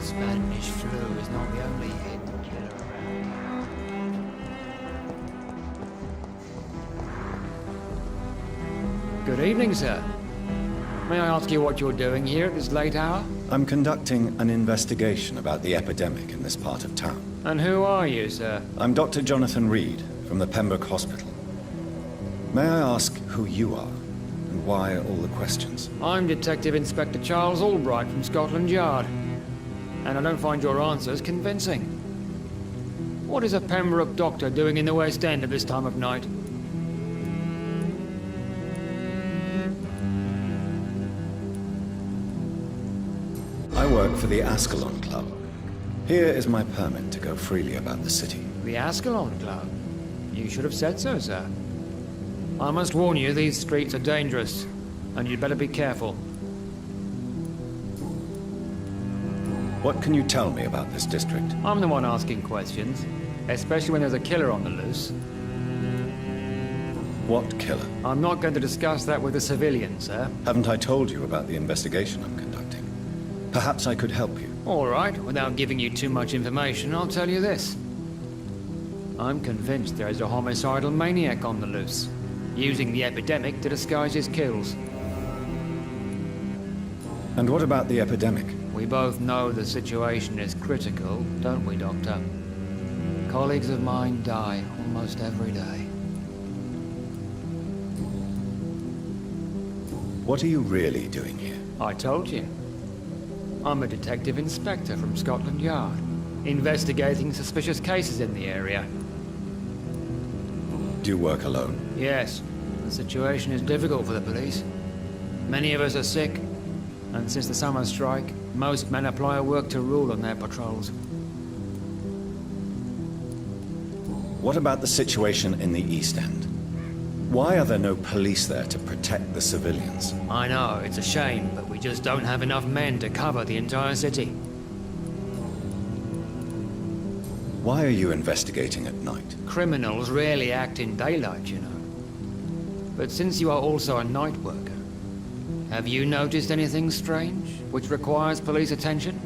Spanish flu is not the only hidden killer around. Good evening, sir. May I ask you what you're doing here at this late hour? I'm conducting an investigation about the epidemic in this part of town. And who are you, sir? I'm Dr. Jonathan Reed from the Pembroke Hospital. May I ask who you are, and why all the questions? I'm Detective Inspector Charles Albright from Scotland Yard. And I don't find your answers convincing. What is a Pembroke doctor doing in the West End at this time of night? I work for the Ascalon Club. Here is my permit to go freely about the city. The Ascalon Club? You should have said so, sir. I must warn you, these streets are dangerous, and you'd better be careful. What can you tell me about this district? I'm the one asking questions, especially when there's a killer on the loose. What killer? I'm not going to discuss that with a civilian, sir. Haven't I told you about the investigation I'm conducting? Perhaps I could help you. All right, without giving you too much information, I'll tell you this. I'm convinced there is a homicidal maniac on the loose, using the epidemic to disguise his kills. And what about the epidemic? We both know the situation is critical, don't we, Doctor? Colleagues of mine die almost every day. What are you really doing here? I told you. I'm a detective inspector from Scotland Yard, investigating suspicious cases in the area. Do you work alone? Yes, the situation is difficult for the police. Many of us are sick, and since the summer strike, most men apply a work to rule on their patrols. What about the situation in the East End? Why are there no police there to protect the civilians? I know, it's a shame, but we just don't have enough men to cover the entire city. Why are you investigating at night? Criminals rarely act in daylight, you know. But since you are also a night worker, have you noticed anything strange, which requires police attention?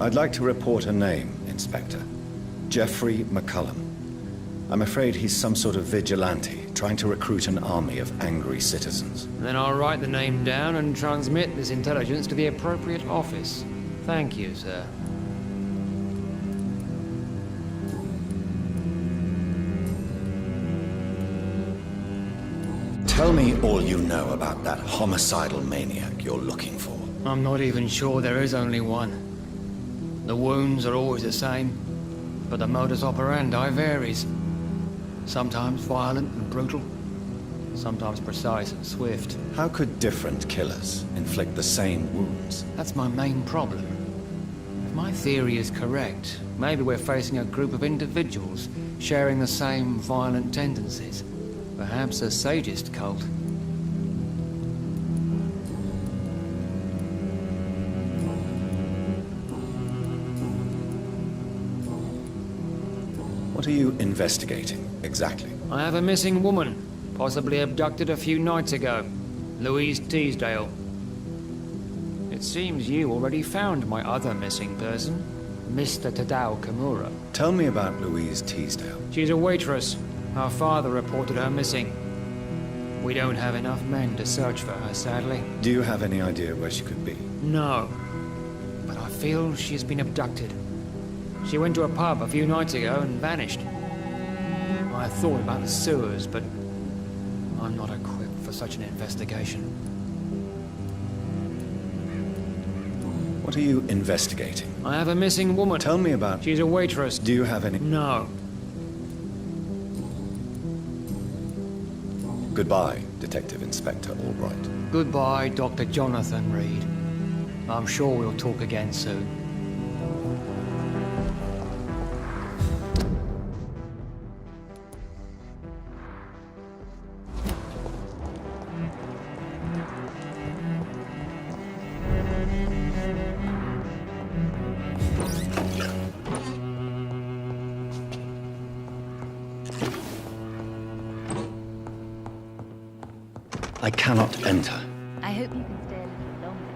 I'd like to report a name, Inspector. Jeffrey McCullum. I'm afraid he's some sort of vigilante, trying to recruit an army of angry citizens. Then I'll write the name down and transmit this intelligence to the appropriate office. Thank you, sir. Tell me all you know about that homicidal maniac you're looking for. I'm not even sure there is only one. The wounds are always the same, but the modus operandi varies. Sometimes violent and brutal, sometimes precise and swift. How could different killers inflict the same wounds? That's my main problem. If my theory is correct, maybe we're facing a group of individuals sharing the same violent tendencies. Perhaps a sadist cult. What are you investigating, exactly? I have a missing woman, possibly abducted a few nights ago. Louise Teasdale. It seems you already found my other missing person, Mr. Tadao Kimura. Tell me about Louise Teasdale. She's a waitress. Her father reported her missing. We don't have enough men to search for her, sadly. Do you have any idea where she could be? No, but I feel she's been abducted. She went to a pub a few nights ago and vanished. I thought about the sewers, but I'm not equipped for such an investigation. What are you investigating? I have a missing woman. Tell me about... She's a waitress. Do you have any... No. Goodbye, Detective Inspector Albright. Goodbye, Dr. Jonathan Reed. I'm sure we'll talk again soon. I cannot enter. I hope you can stay a little longer.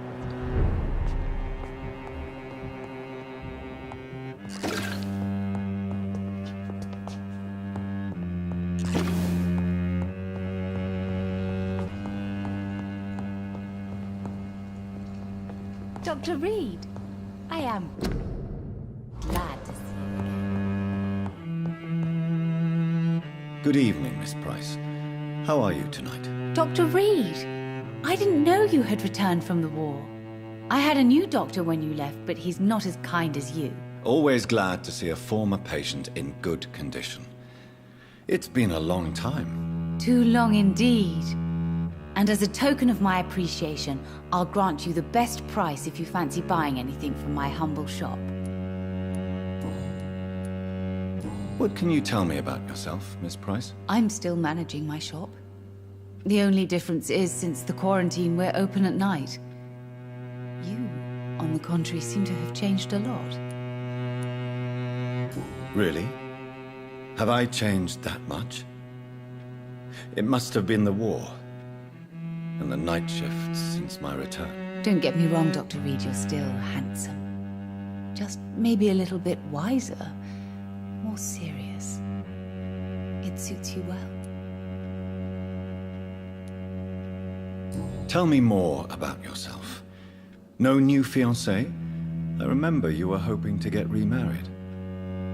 Dr. Reed, I am glad to see you again. Good evening, Miss Price. How are you tonight? Dr. Reed, I didn't know you had returned from the war. I had a new doctor when you left, but he's not as kind as you. Always glad to see a former patient in good condition. It's been a long time. Too long indeed. And as a token of my appreciation, I'll grant you the best price if you fancy buying anything from my humble shop. What can you tell me about yourself, Miss Price? I'm still managing my shop. The only difference is, since the quarantine, we're open at night. You, on the contrary, seem to have changed a lot. Really? Have I changed that much? It must have been the war and the night shifts since my return. Don't get me wrong, Dr. Reed, you're still handsome. Just maybe a little bit wiser, more serious. It suits you well. Tell me more about yourself. No new fiancé? I remember you were hoping to get remarried.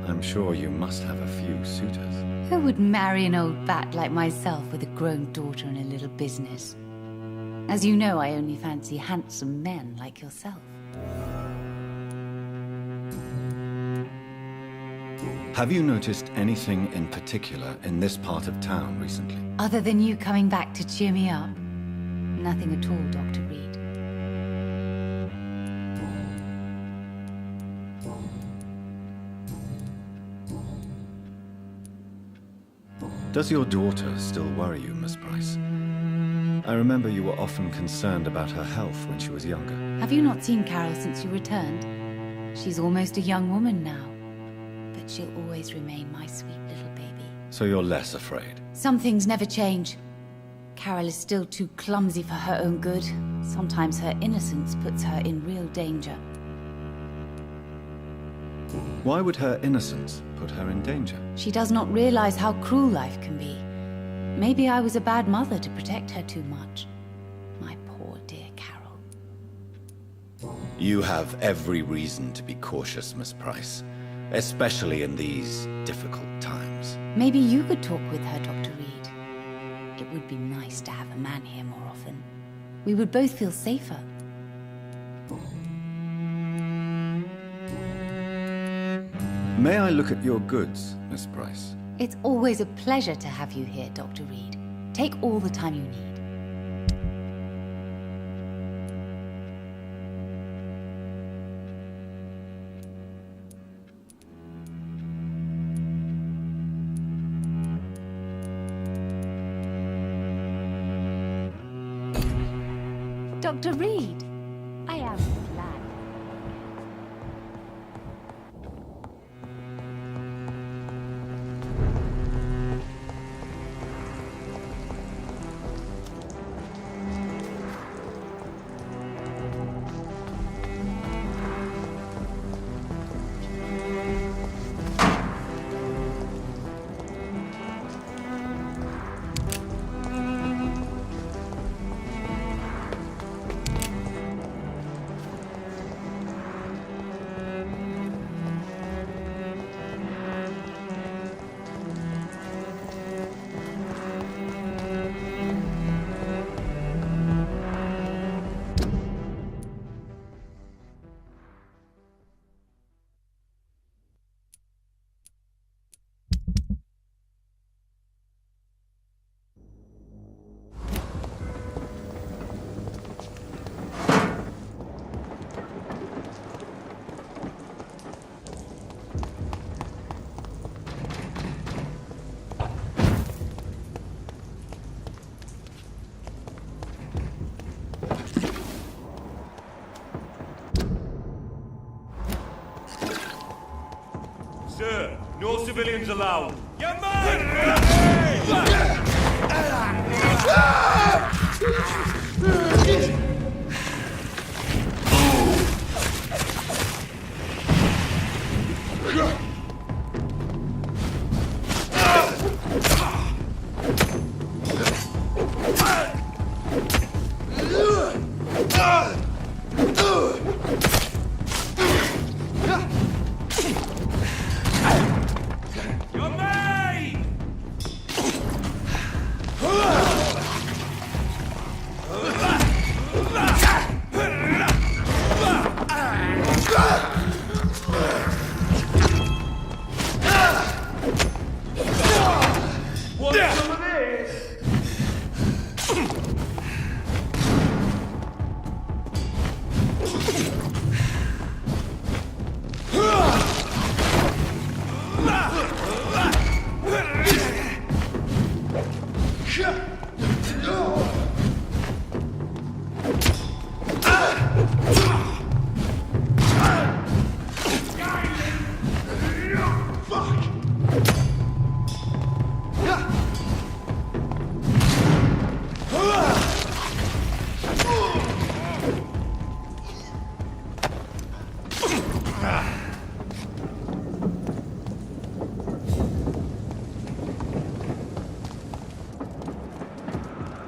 I'm sure you must have a few suitors. Who would marry an old bat like myself with a grown daughter and a little business? As you know, I only fancy handsome men like yourself. Have you noticed anything in particular in this part of town recently? Other than you coming back to cheer me up? Nothing at all, Dr. Reed. Does your daughter still worry you, Miss Price? I remember you were often concerned about her health when she was younger. Have you not seen Carol since you returned? She's almost a young woman now. But she'll always remain my sweet little baby. So you're less afraid? Some things never change. Carol is still too clumsy for her own good. Sometimes her innocence puts her in real danger. Why would her innocence put her in danger? She does not realize how cruel life can be. Maybe I was a bad mother to protect her too much. My poor dear Carol. You have every reason to be cautious, Miss Price. Especially in these difficult times. Maybe you could talk with her, Dr. Reed. It would be nice to have a man here more often. We would both feel safer. May I look at your goods, Miss Price? It's always a pleasure to have you here, Dr. Reed. Take all the time you need. Dr. Reed, I am glad. No civilians allowed. Your man! Your man! Want some of this?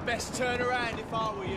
Best turn around if I were you.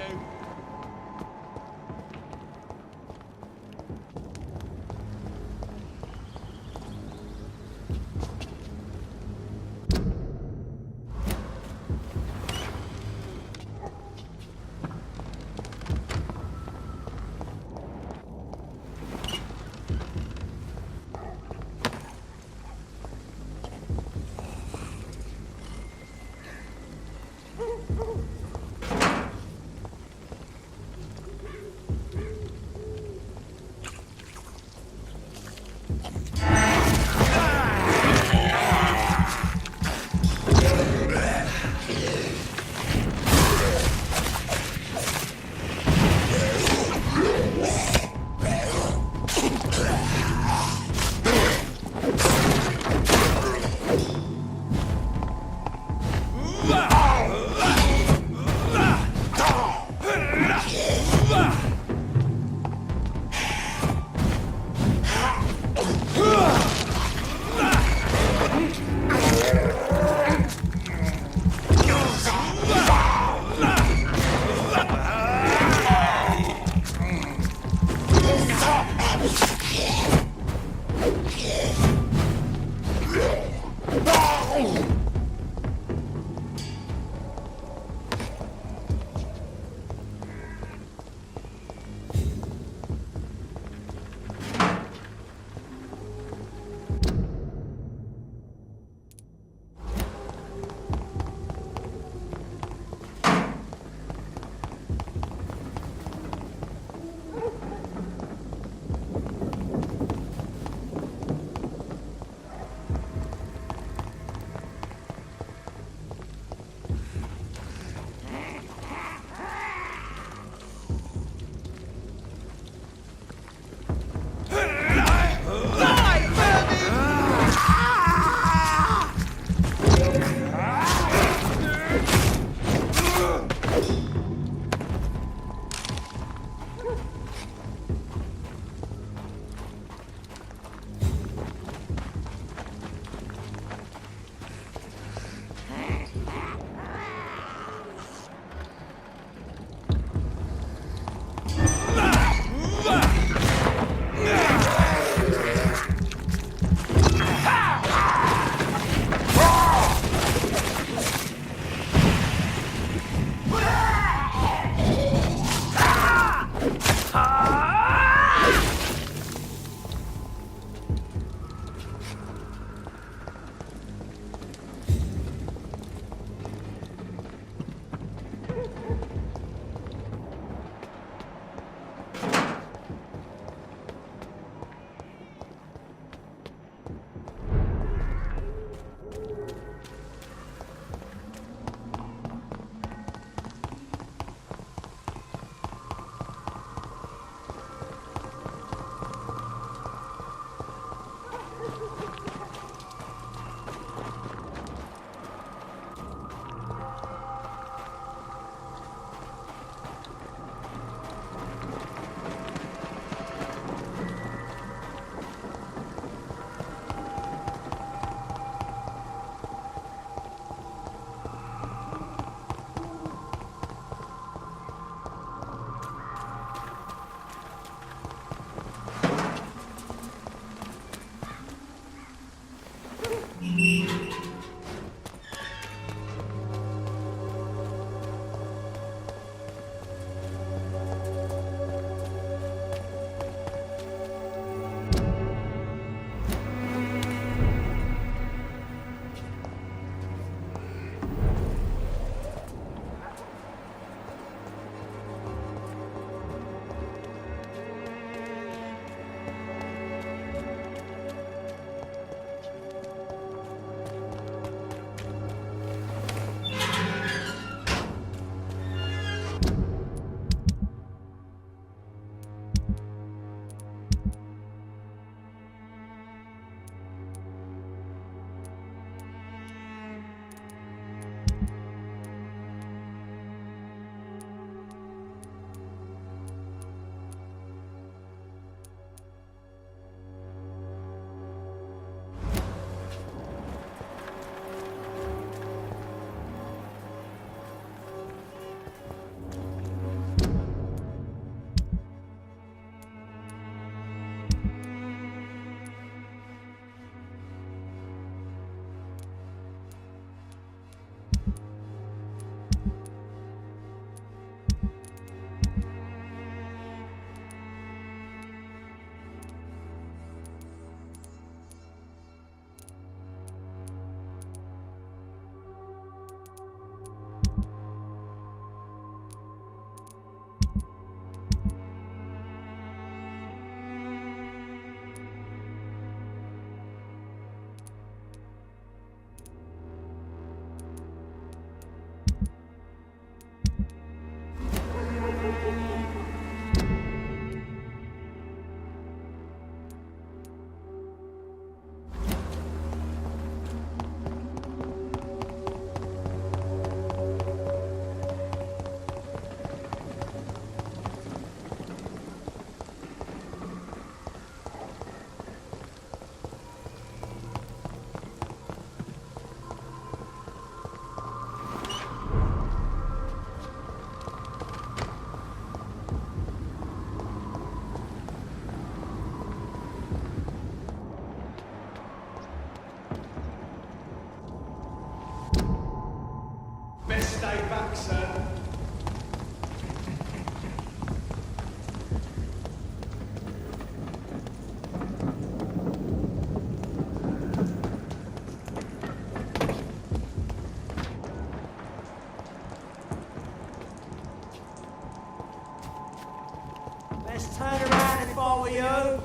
Let's turn around if I were you.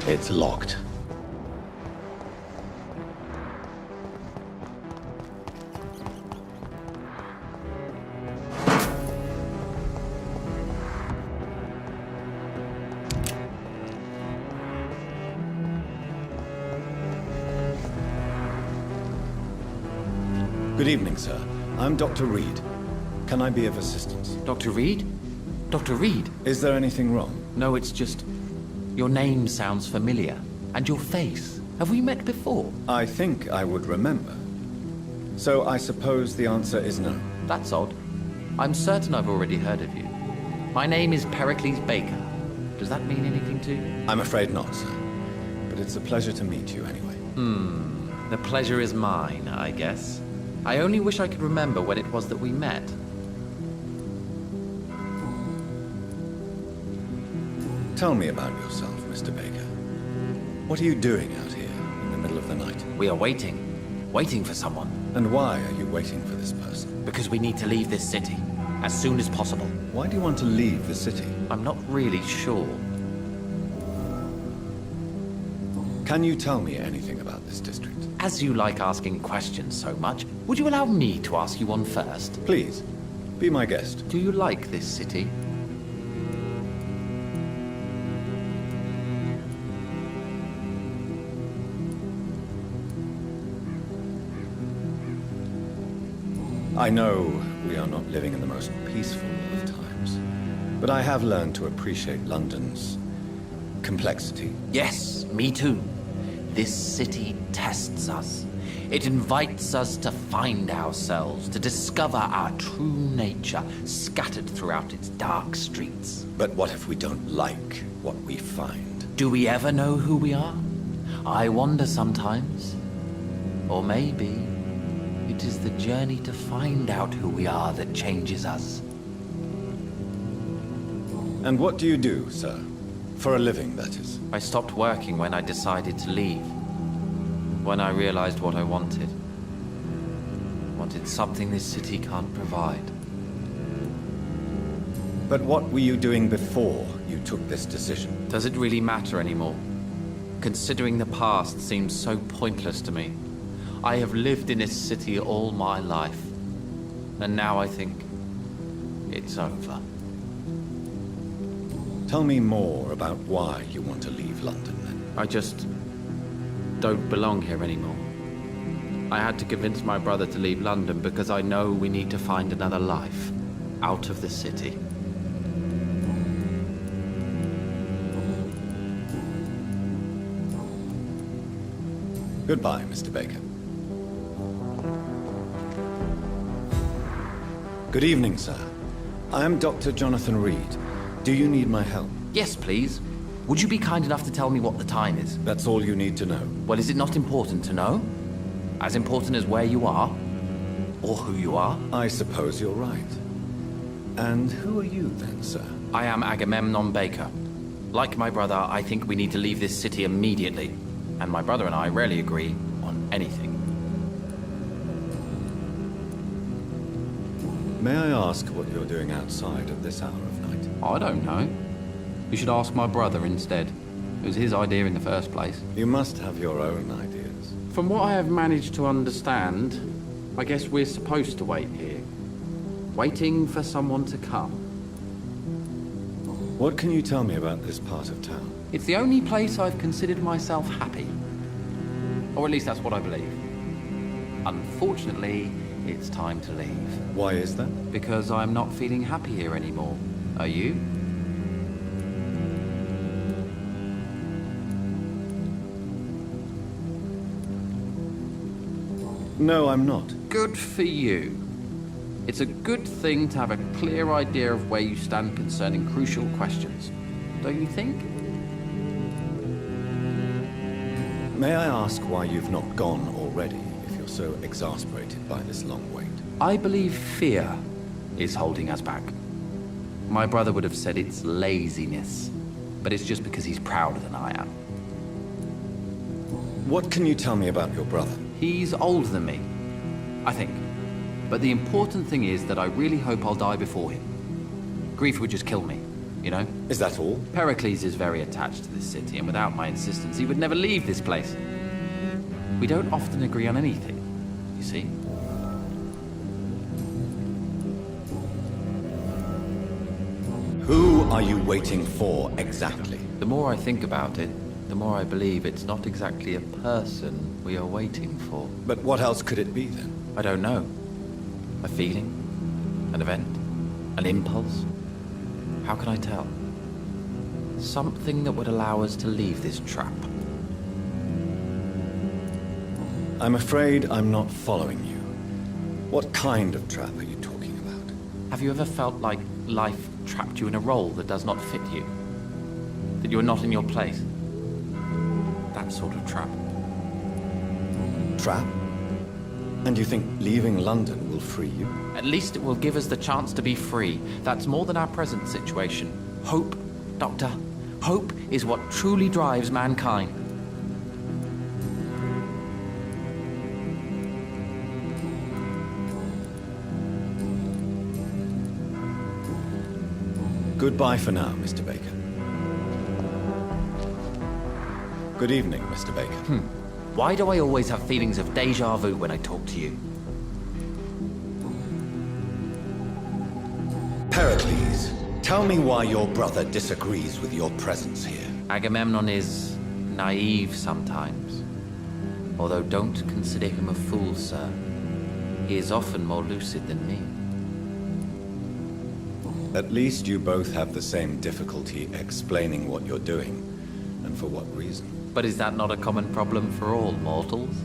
It's locked. Good evening, sir. I'm Dr. Reed. Can I be of assistance? Dr. Reed? Dr. Reed? Is there anything wrong? No, it's just... your name sounds familiar. And your face. Have we met before? I think I would remember. So I suppose the answer is no. That's odd. I'm certain I've already heard of you. My name is Pericles Baker. Does that mean anything to you? I'm afraid not, sir. But it's a pleasure to meet you anyway. The pleasure is mine, I guess. I only wish I could remember when it was that we met. Tell me about yourself, Mr. Baker. What are you doing out here in the middle of the night? We are waiting. Waiting for someone. And why are you waiting for this person? Because we need to leave this city. As soon as possible. Why do you want to leave the city? I'm not really sure. Can you tell me anything about this district? As you like asking questions so much, would you allow me to ask you one first? Please, be my guest. Do you like this city? I know we are not living in the most peaceful of times, but I have learned to appreciate London's complexity. Yes, me too. This city tests us. It invites us to find ourselves, to discover our true nature scattered throughout its dark streets. But what if we don't like what we find? Do we ever know who we are? I wonder sometimes. Or maybe it is the journey to find out who we are that changes us. And what do you do, sir? For a living, that is. I stopped working when I decided to leave. When I realized what I wanted. Wanted something this city can't provide. But what were you doing before you took this decision? Does it really matter anymore? Considering the past seems so pointless to me. I have lived in this city all my life. And now I think it's over. Tell me more about why you want to leave London, then. I just don't belong here anymore. I had to convince my brother to leave London because I know we need to find another life out of the city. Goodbye, Mr. Baker. Good evening, sir. I am Dr. Jonathan Reed. Do you need my help? Yes, please. Would you be kind enough to tell me what the time is? That's all you need to know. Well, is it not important to know? As important as where you are? Or who you are? I suppose you're right. And who are you then, sir? I am Agamemnon Baker. Like my brother, I think we need to leave this city immediately. And my brother and I rarely agree on anything. May I ask what you're doing outside at this hour of night? I don't know. You should ask my brother instead. It was his idea in the first place. You must have your own ideas. From what I have managed to understand, I guess we're supposed to wait here. Waiting for someone to come. What can you tell me about this part of town? It's the only place I've considered myself happy. Or at least that's what I believe. Unfortunately, it's time to leave. Why is that? Because I'm not feeling happy here anymore. Are you? No, I'm not. Good for you. It's a good thing to have a clear idea of where you stand concerning crucial questions. Don't you think? May I ask why you've not gone already, if you're so exasperated by this long wait? I believe fear is holding us back. My brother would have said it's laziness, but it's just because he's prouder than I am. What can you tell me about your brother? He's older than me, I think. But the important thing is that I really hope I'll die before him. Grief would just kill me, you know? Is that all? Pericles is very attached to this city, and without my insistence, he would never leave this place. We don't often agree on anything, you see? Who are you waiting for, exactly? The more I think about it, the more I believe it's not exactly a person we are waiting for. But what else could it be, then? I don't know. A feeling? An event? An impulse? How can I tell? Something that would allow us to leave this trap. I'm afraid I'm not following you. What kind of trap are you talking about? Have you ever felt like life trapped you in a role that does not fit you? That you are not in your place? That sort of trap. Trap? And you think leaving London will free you? At least it will give us the chance to be free. That's more than our present situation. Hope, Doctor. Hope is what truly drives mankind. Goodbye for now, Mr. Baker. Good evening, Mr. Baker. Why do I always have feelings of déjà vu when I talk to you? Pericles, tell me why your brother disagrees with your presence here. Agamemnon is naive sometimes. Although don't consider him a fool, sir. He is often more lucid than me. At least you both have the same difficulty explaining what you're doing, and for what reason. But is that not a common problem for all mortals?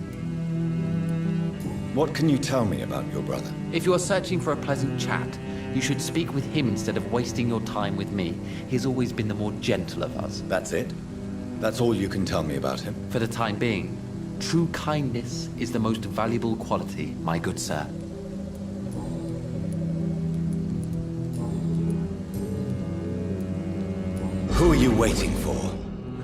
What can you tell me about your brother? If you are searching for a pleasant chat, you should speak with him instead of wasting your time with me. He's always been the more gentle of us. That's it? That's all you can tell me about him? For the time being, true kindness is the most valuable quality, my good sir. Who are you waiting for?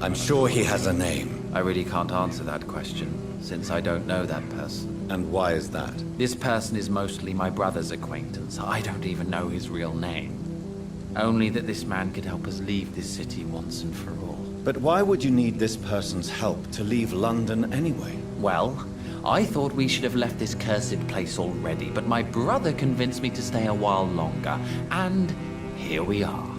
I'm sure he has a name. I really can't answer that question, since I don't know that person. And why is that? This person is mostly my brother's acquaintance. I don't even know his real name. Only that this man could help us leave this city once and for all. But why would you need this person's help to leave London anyway? Well, I thought we should have left this cursed place already, but my brother convinced me to stay a while longer, and here we are.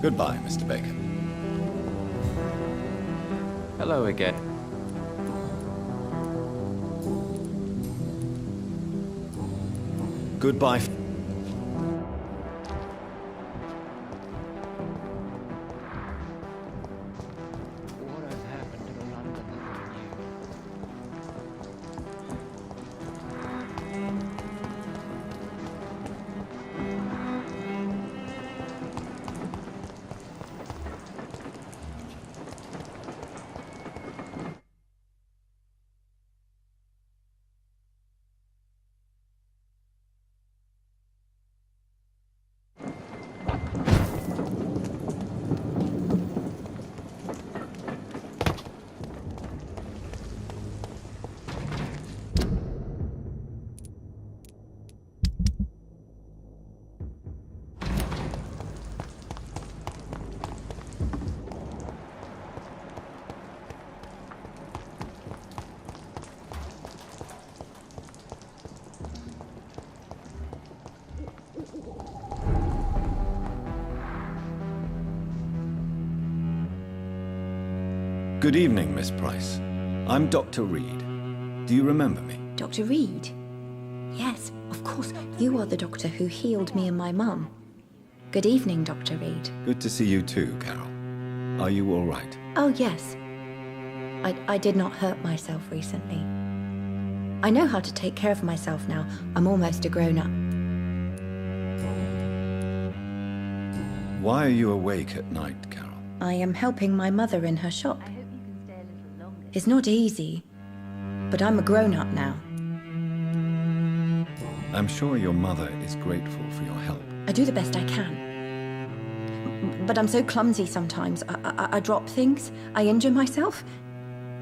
Goodbye, Mr. Baker. Hello again. Goodbye. What has happened to the London that we knew? Good evening, Miss Price. I'm Dr. Reed. Do you remember me? Dr. Reed? Yes, of course. You are the doctor who healed me and my mum. Good evening, Dr. Reed. Good to see you too, Carol. Are you all right? Oh, yes. I did not hurt myself recently. I know how to take care of myself now. I'm almost a grown-up. Why are you awake at night, Carol? I am helping my mother in her shop. It's not easy, but I'm a grown-up now. I'm sure your mother is grateful for your help. I do the best I can. But I'm so clumsy sometimes. I drop things. I injure myself.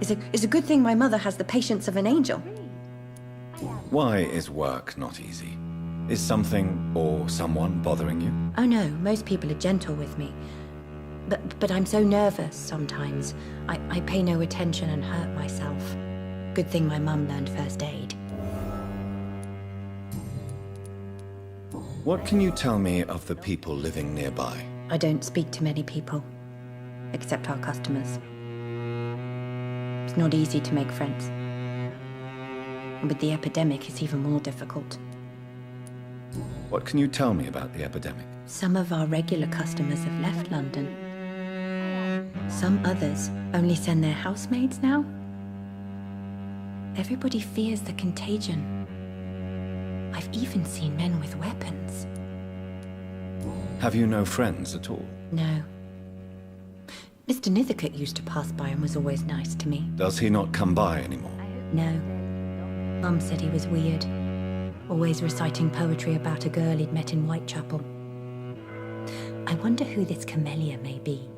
It's a good thing my mother has the patience of an angel. Why is work not easy? Is something or someone bothering you? Oh no, most people are gentle with me. But I'm so nervous sometimes. I pay no attention and hurt myself. Good thing my mum learned first aid. What can you tell me of the people living nearby? I don't speak to many people, except our customers. It's not easy to make friends. With the epidemic, it's even more difficult. What can you tell me about the epidemic? Some of our regular customers have left London. Some others only send their housemaids now. Everybody fears the contagion. I've even seen men with weapons. Have you no friends at all? No. Mr. Nithercote used to pass by and was always nice to me. Does he not come by anymore? No. Mum said he was weird. Always reciting poetry about a girl he'd met in Whitechapel. I wonder who this camellia may be.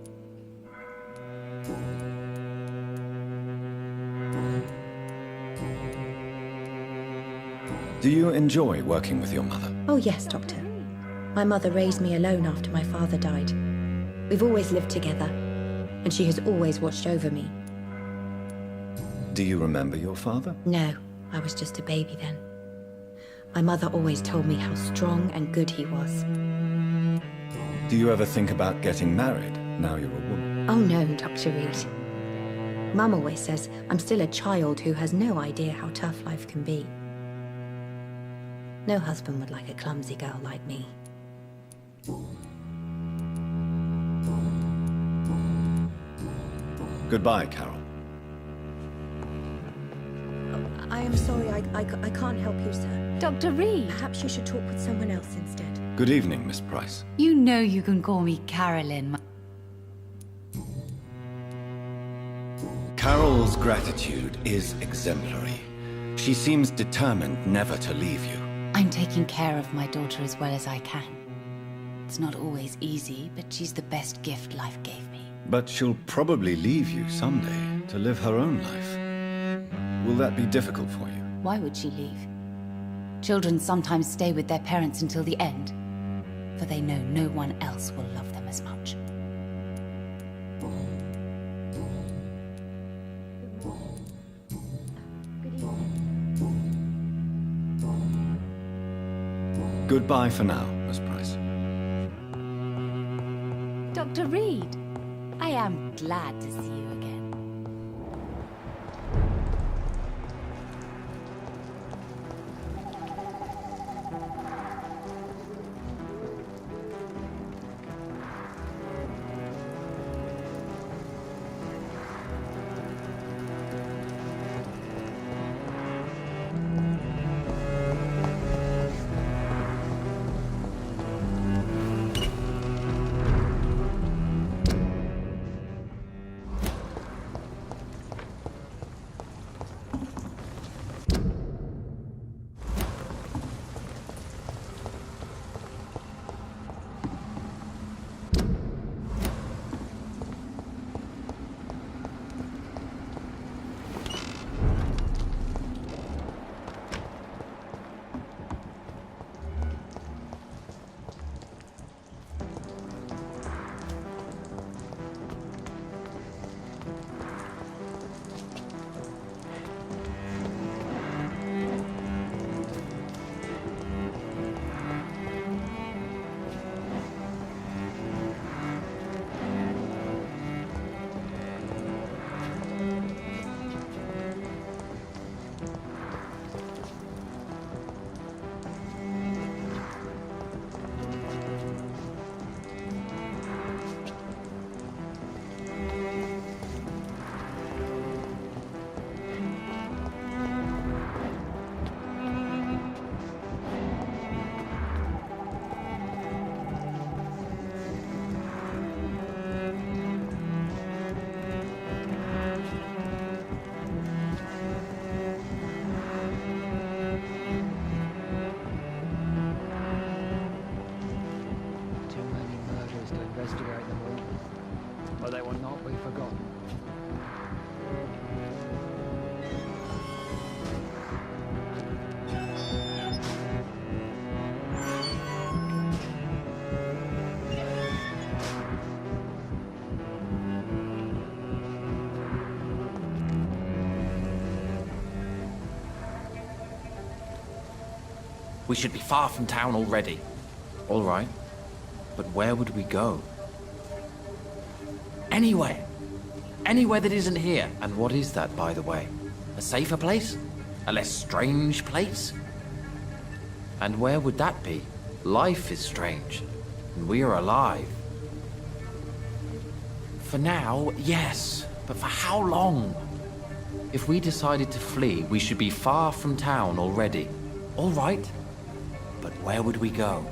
Do you enjoy working with your mother? Oh yes, Doctor. My mother raised me alone after my father died. We've always lived together, and she has always watched over me. Do you remember your father? No, I was just a baby then. My mother always told me how strong and good he was. Do you ever think about getting married now you're a woman? Oh no, Dr. Reed. Mum always says I'm still a child who has no idea how tough life can be. No husband would like a clumsy girl like me. Goodbye, Carol. I am sorry, I can't help you, sir. Dr. Reed, Perhaps you should talk with someone else instead. Good evening, Miss Price. you know you can call me Carolyn. Carol's gratitude is exemplary. She seems determined never to leave you. I'm taking care of my daughter as well as I can. It's not always easy, but she's the best gift life gave me. But she'll probably leave you someday to live her own life. Will that be difficult for you? Why would she leave? Children sometimes stay with their parents until the end, for they know no one else will love them as much. Goodbye for now, Miss Price. Dr. Reed, I am glad to see you again. Investigate them all, but they will not be forgotten. We should be far from town already. All right. But where would we go? Anywhere. Anywhere that isn't here. And what is that, by the way? A safer place? A less strange place? And where would that be? Life is strange. And we are alive. For now, yes. But for how long? If we decided to flee, we should be far from town already. All right. But where would we go?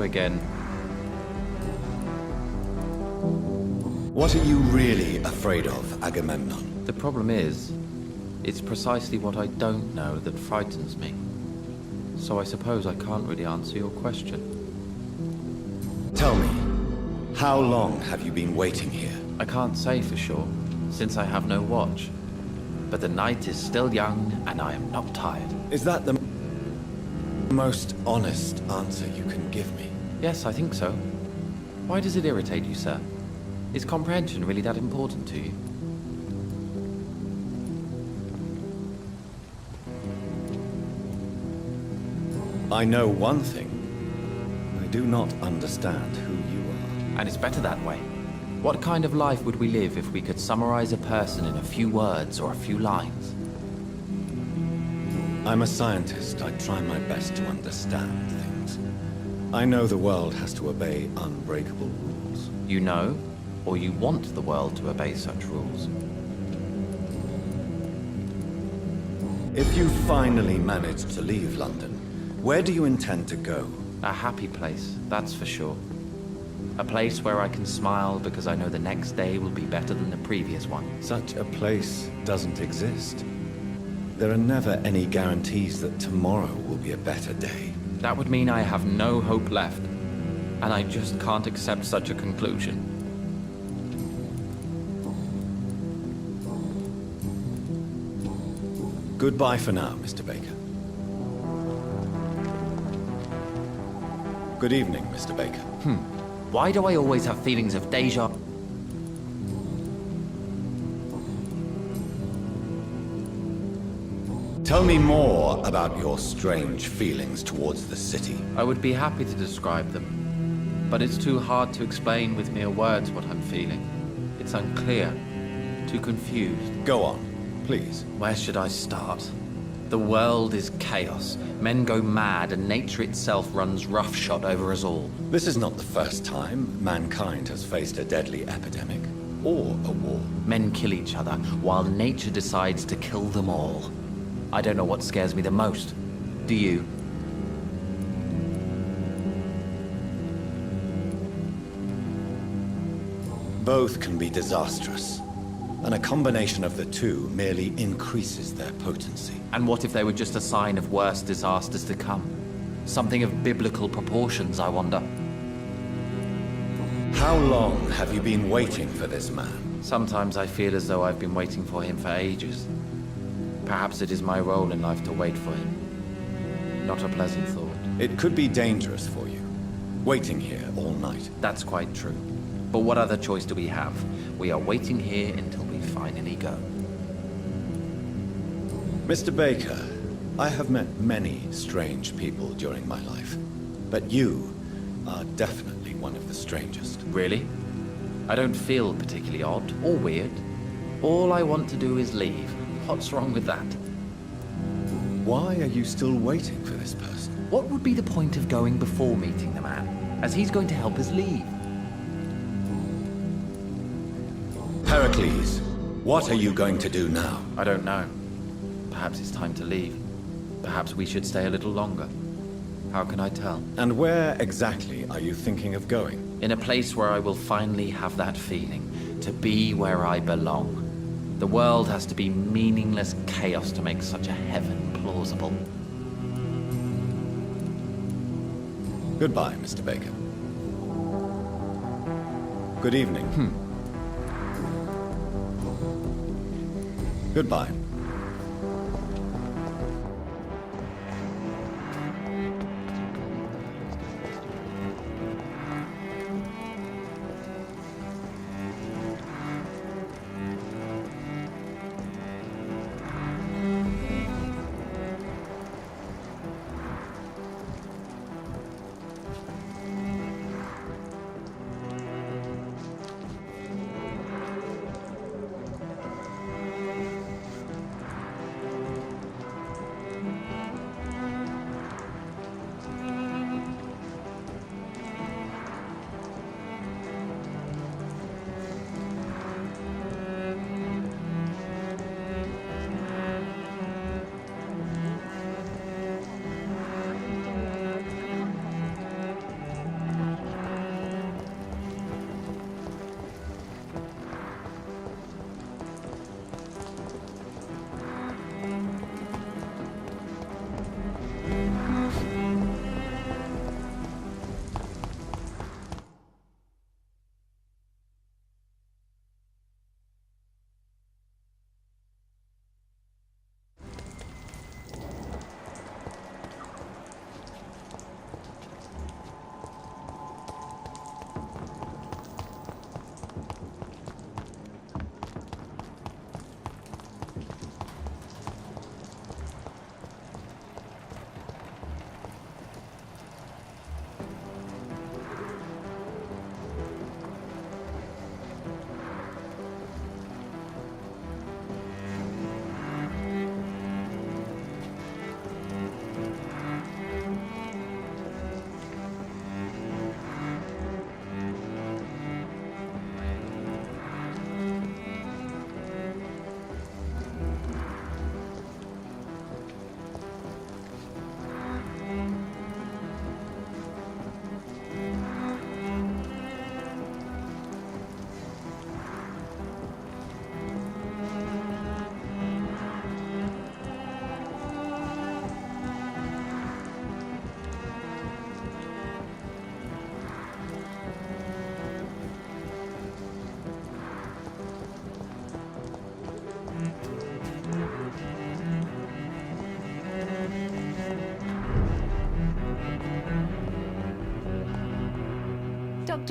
Hello again. What are you really afraid of, Agamemnon? The problem is, it's precisely what I don't know that frightens me. So I suppose I can't really answer your question. Tell me, how long have you been waiting here? I can't say for sure, since I have no watch. But the night is still young, and I am not tired. Is that the most honest answer you can give me? Yes, I think so. Why does it irritate you, sir? Is comprehension really that important to you? I know one thing. I do not understand who you are. And it's better that way. What kind of life would we live if we could summarize a person in a few words or a few lines? I'm a scientist. I try my best to understand things. I know the world has to obey unbreakable rules. You know, or you want the world to obey such rules? If you finally manage to leave London, where do you intend to go? A happy place, that's for sure. A place where I can smile because I know the next day will be better than the previous one. Such a place doesn't exist. There are never any guarantees that tomorrow will be a better day. That would mean I have no hope left, and I just can't accept such a conclusion. Goodbye for now, Mr. Baker. Good evening, Mr. Baker. Why do I always have feelings of deja? Tell me more about your strange feelings towards the city. I would be happy to describe them, but it's too hard to explain with mere words what I'm feeling. It's unclear, too confused. Go on, please. Where should I start? The world is chaos. Men go mad, and nature itself runs roughshod over us all. This is not the first time mankind has faced a deadly epidemic or a war. Men kill each other, while nature decides to kill them all. I don't know what scares me the most. Do you? Both can be disastrous, and a combination of the two merely increases their potency. And what if they were just a sign of worse disasters to come? Something of biblical proportions, I wonder. How long have you been waiting for this man? Sometimes I feel as though I've been waiting for him for ages. Perhaps it is my role in life to wait for him. Not a pleasant thought. It could be dangerous for you, waiting here all night. That's quite true. But what other choice do we have? We are waiting here until we finally go. Mr. Baker, I have met many strange people during my life, but you are definitely one of the strangest. Really? I don't feel particularly odd or weird. All I want to do is leave. What's wrong with that? Why are you still waiting for this person? What would be the point of going before meeting the man, as he's going to help us leave? Heracles, what are you going to do now? I don't know. Perhaps it's time to leave. Perhaps we should stay a little longer. How can I tell? And where exactly are you thinking of going? In a place where I will finally have that feeling, to be where I belong. The world has to be meaningless chaos to make such a heaven plausible. Goodbye, Mr. Baker. Good evening. Goodbye.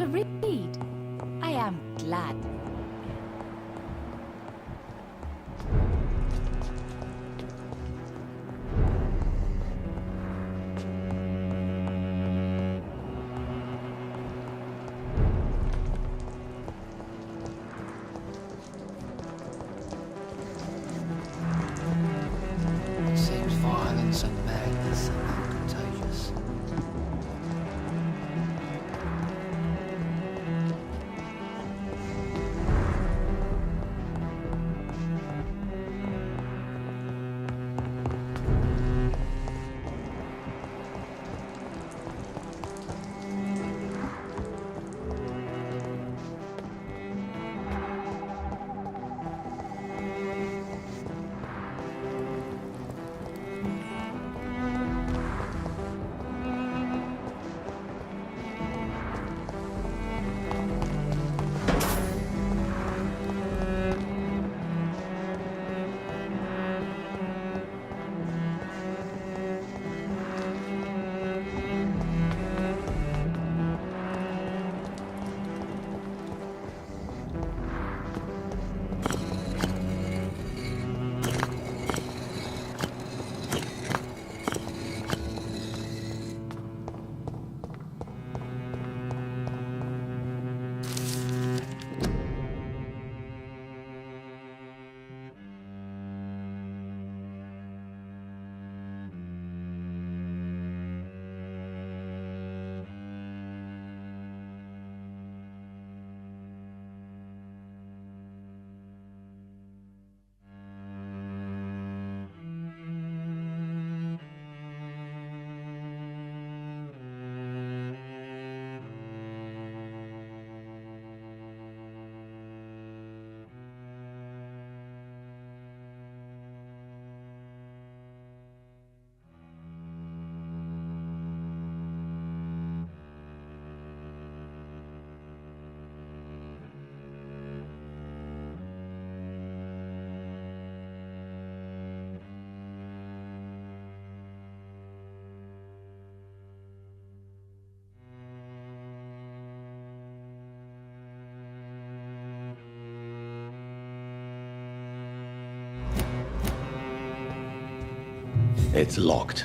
Dr. Reed. I am glad. It seems violence and madness are not contagious. It's locked.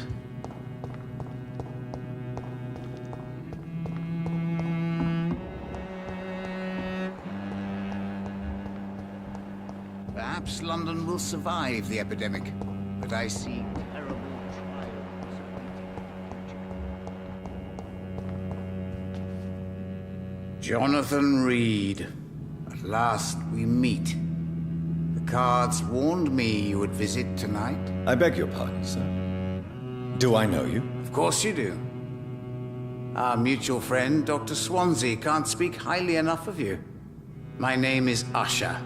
Perhaps London will survive the epidemic, but I see terrible trials awaiting. Jonathan Reed. At last we meet. The cards warned me you would visit tonight. I beg your pardon, sir. Do I know you? Of course you do. Our mutual friend, Dr. Swansea, can't speak highly enough of you. My name is Usher.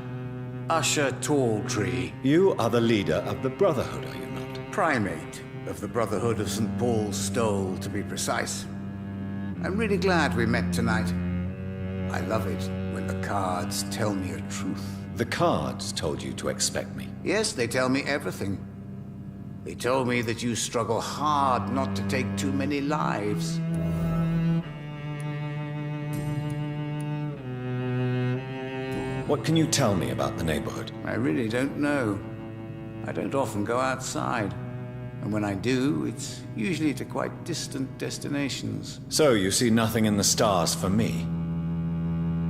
Usher Talltree. You are the leader of the Brotherhood, are you not? Primate of the Brotherhood of St. Paul's Stole, to be precise. I'm really glad we met tonight. I love it when the cards tell me a truth. The cards told you to expect me. Yes, they tell me everything. They told me that you struggle hard not to take too many lives. What can you tell me about the neighborhood? I really don't know. I don't often go outside. And when I do, it's usually to quite distant destinations. So you see nothing in the stars for me?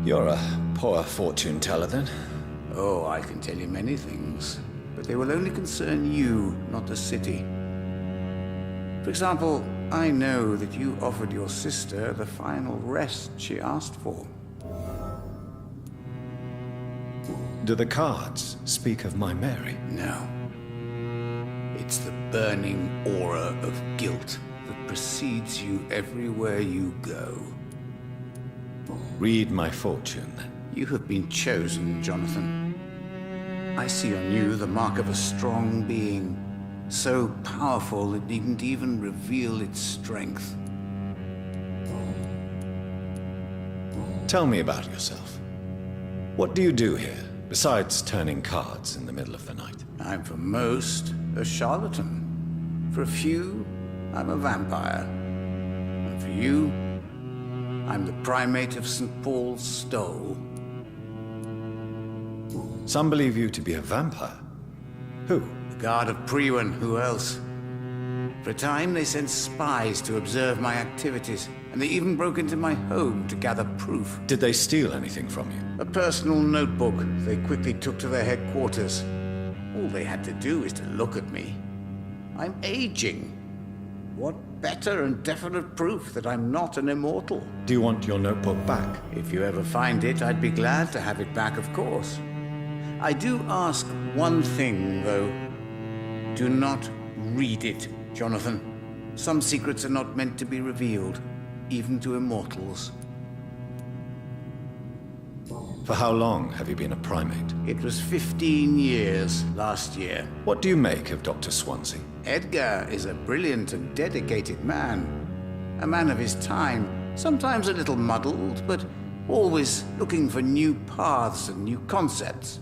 You're a poor fortune teller, then? Oh, I can tell you many things. But they will only concern you, not the city. For example, I know that you offered your sister the final rest she asked for. Do the cards speak of my Mary? No. It's the burning aura of guilt that precedes you everywhere you go. Read my fortune, then. You have been chosen, Jonathan. I see on you the mark of a strong being, so powerful it needn't even reveal its strength. Tell me about yourself. What do you do here, besides turning cards in the middle of the night? I'm for most a charlatan. For a few, I'm a vampire. And for you, I'm the primate of St. Paul's Stole. Some believe you to be a vampire. Who? The Guard of Priwen, who else? For a time, they sent spies to observe my activities, and they even broke into my home to gather proof. Did they steal anything from you? A personal notebook they quickly took to their headquarters. All they had to do is to look at me. I'm aging. What better and definite proof that I'm not an immortal? Do you want your notebook back? If you ever find it, I'd be glad to have it back, of course. I do ask one thing, though. Do not read it, Jonathan. Some secrets are not meant to be revealed, even to immortals. For how long have you been a primate? It was 15 years last year. What do you make of Dr. Swansea? Edgar is a brilliant and dedicated man. A man of his time, sometimes a little muddled, but always looking for new paths and new concepts.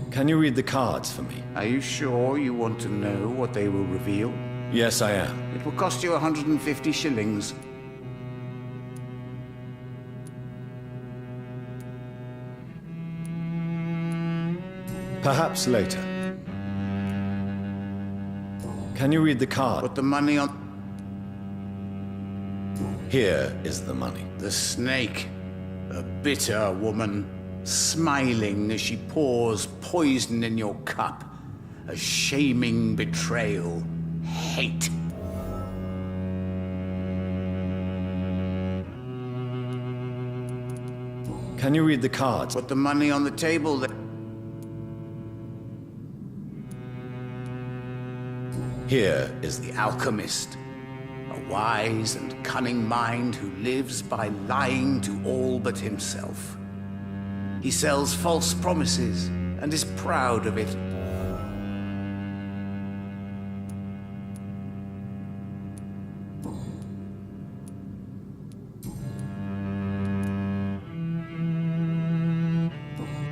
Can you read the cards for me? Are you sure you want to know what they will reveal? Yes, I am. It will cost you 150 shillings. Perhaps later. Can you read the card? Put the money on... Here is the money. The snake. A bitter woman. Smiling as she pours poison in your cup. A shaming betrayal. Hate. Can you read the cards? Put the money on the table. Here is The alchemist. A wise and cunning mind who lives by lying to all but himself. He sells false promises and is proud of it.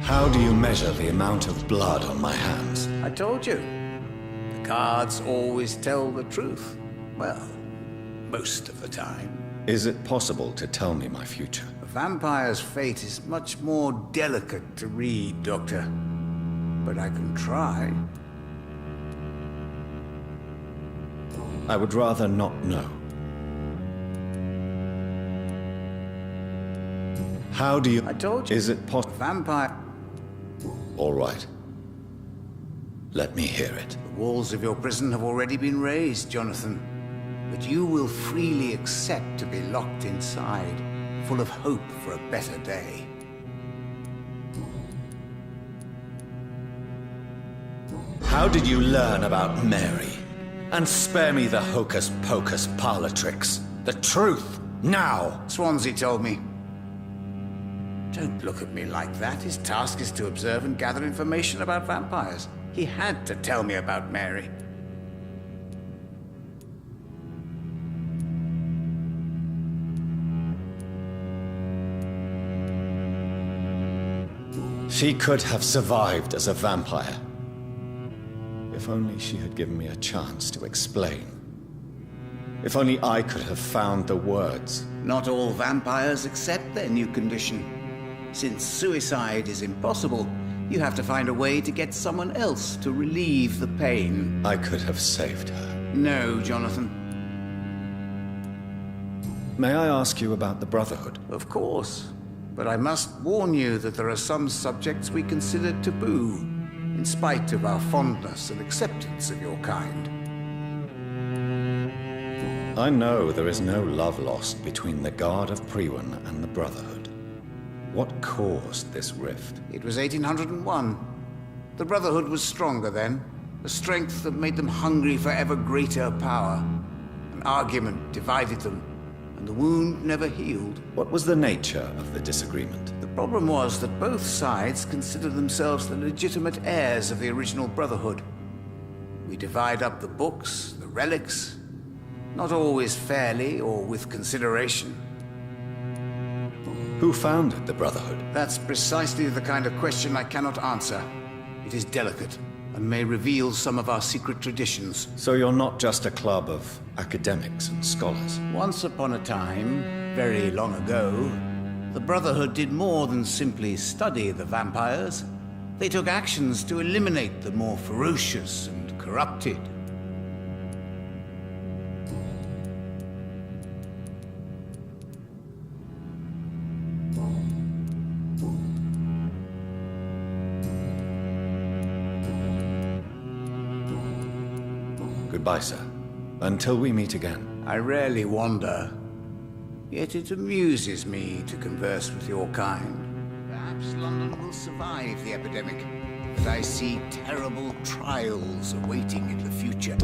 How do you measure the amount of blood on my hands? I told you. The cards always tell the truth. Well, most of the time. Is it possible to tell me my future? A vampire's fate is much more delicate to read, Doctor. But I can try. I would rather not know. How do you... I told you. Is it possible? Vampire... All right. Let me hear it. The walls of your prison have already been raised, Jonathan. But you will freely accept to be locked inside, full of hope for a better day. How did you learn about Mary? And spare me the hocus-pocus parlor tricks. The truth, now! Swansea told me. Don't look at me like that. His task is to observe and gather information about vampires. He had to tell me about Mary. She could have survived as a vampire. If only she had given me a chance to explain. If only I could have found the words. Not all vampires accept their new condition. Since suicide is impossible, you have to find a way to get someone else to relieve the pain. I could have saved her. No, Jonathan. May I ask you about the Brotherhood? Of course. But I must warn you that there are some subjects we consider taboo, in spite of our fondness and acceptance of your kind. I know there is no love lost between the Guard of Priwen and the Brotherhood. What caused this rift? It was 1801. The Brotherhood was stronger then, a strength that made them hungry for ever greater power. An argument divided them, and the wound never healed. What was the nature of the disagreement? The problem was that both sides considered themselves the legitimate heirs of the original Brotherhood. We divide up the books, the relics, not always fairly or with consideration. Who founded the Brotherhood? That's precisely the kind of question I cannot answer. It is delicate, and may reveal some of our secret traditions. So you're not just a club of academics and scholars? Once upon a time, very long ago, the Brotherhood did more than simply study the vampires. They took actions to eliminate the more ferocious and corrupted. Goodbye, sir. Until we meet again. I rarely wander, yet it amuses me to converse with your kind. Perhaps London will survive the epidemic, but I see terrible trials awaiting in the future.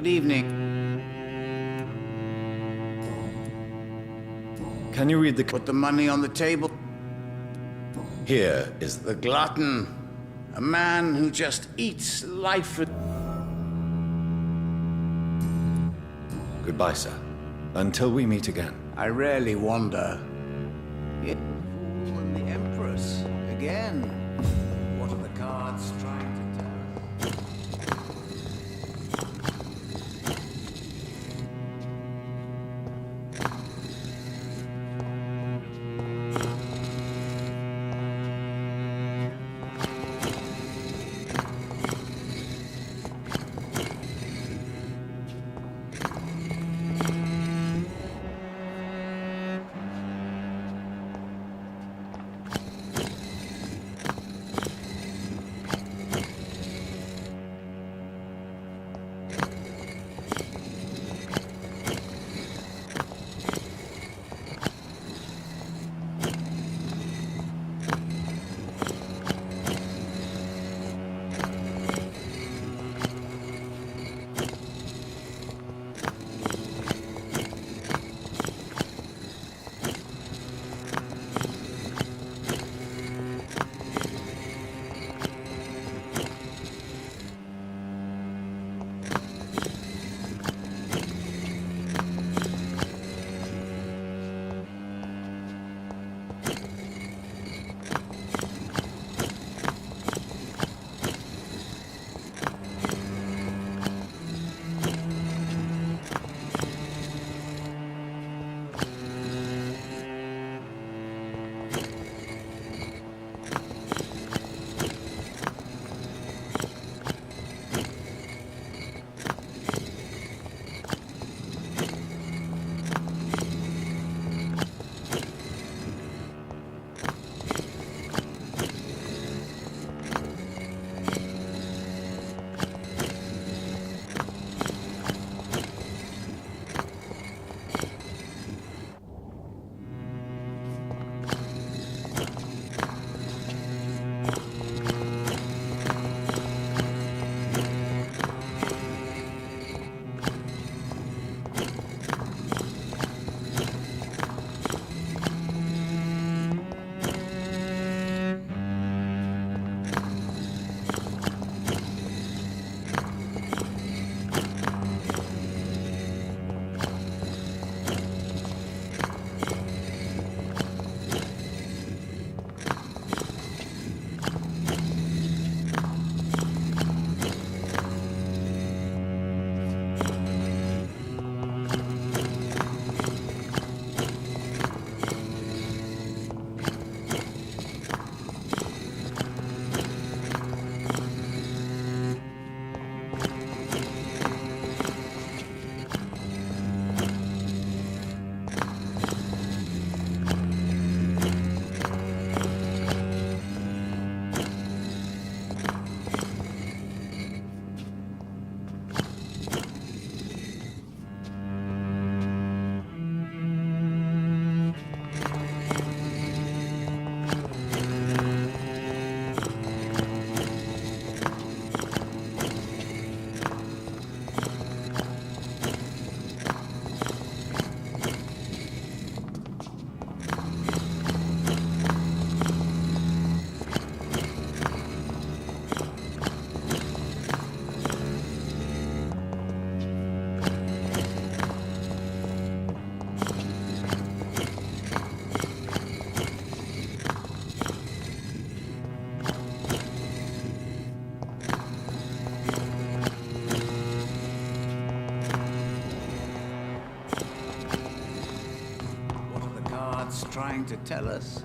Good evening. Can you read the... Put the money on the table. Here is The glutton. A man who just eats life. Goodbye, sir. Until we meet again. I rarely wander. Yet, Fool and the Empress. Again. What are the cards trying to tell? nuts trying to tell us.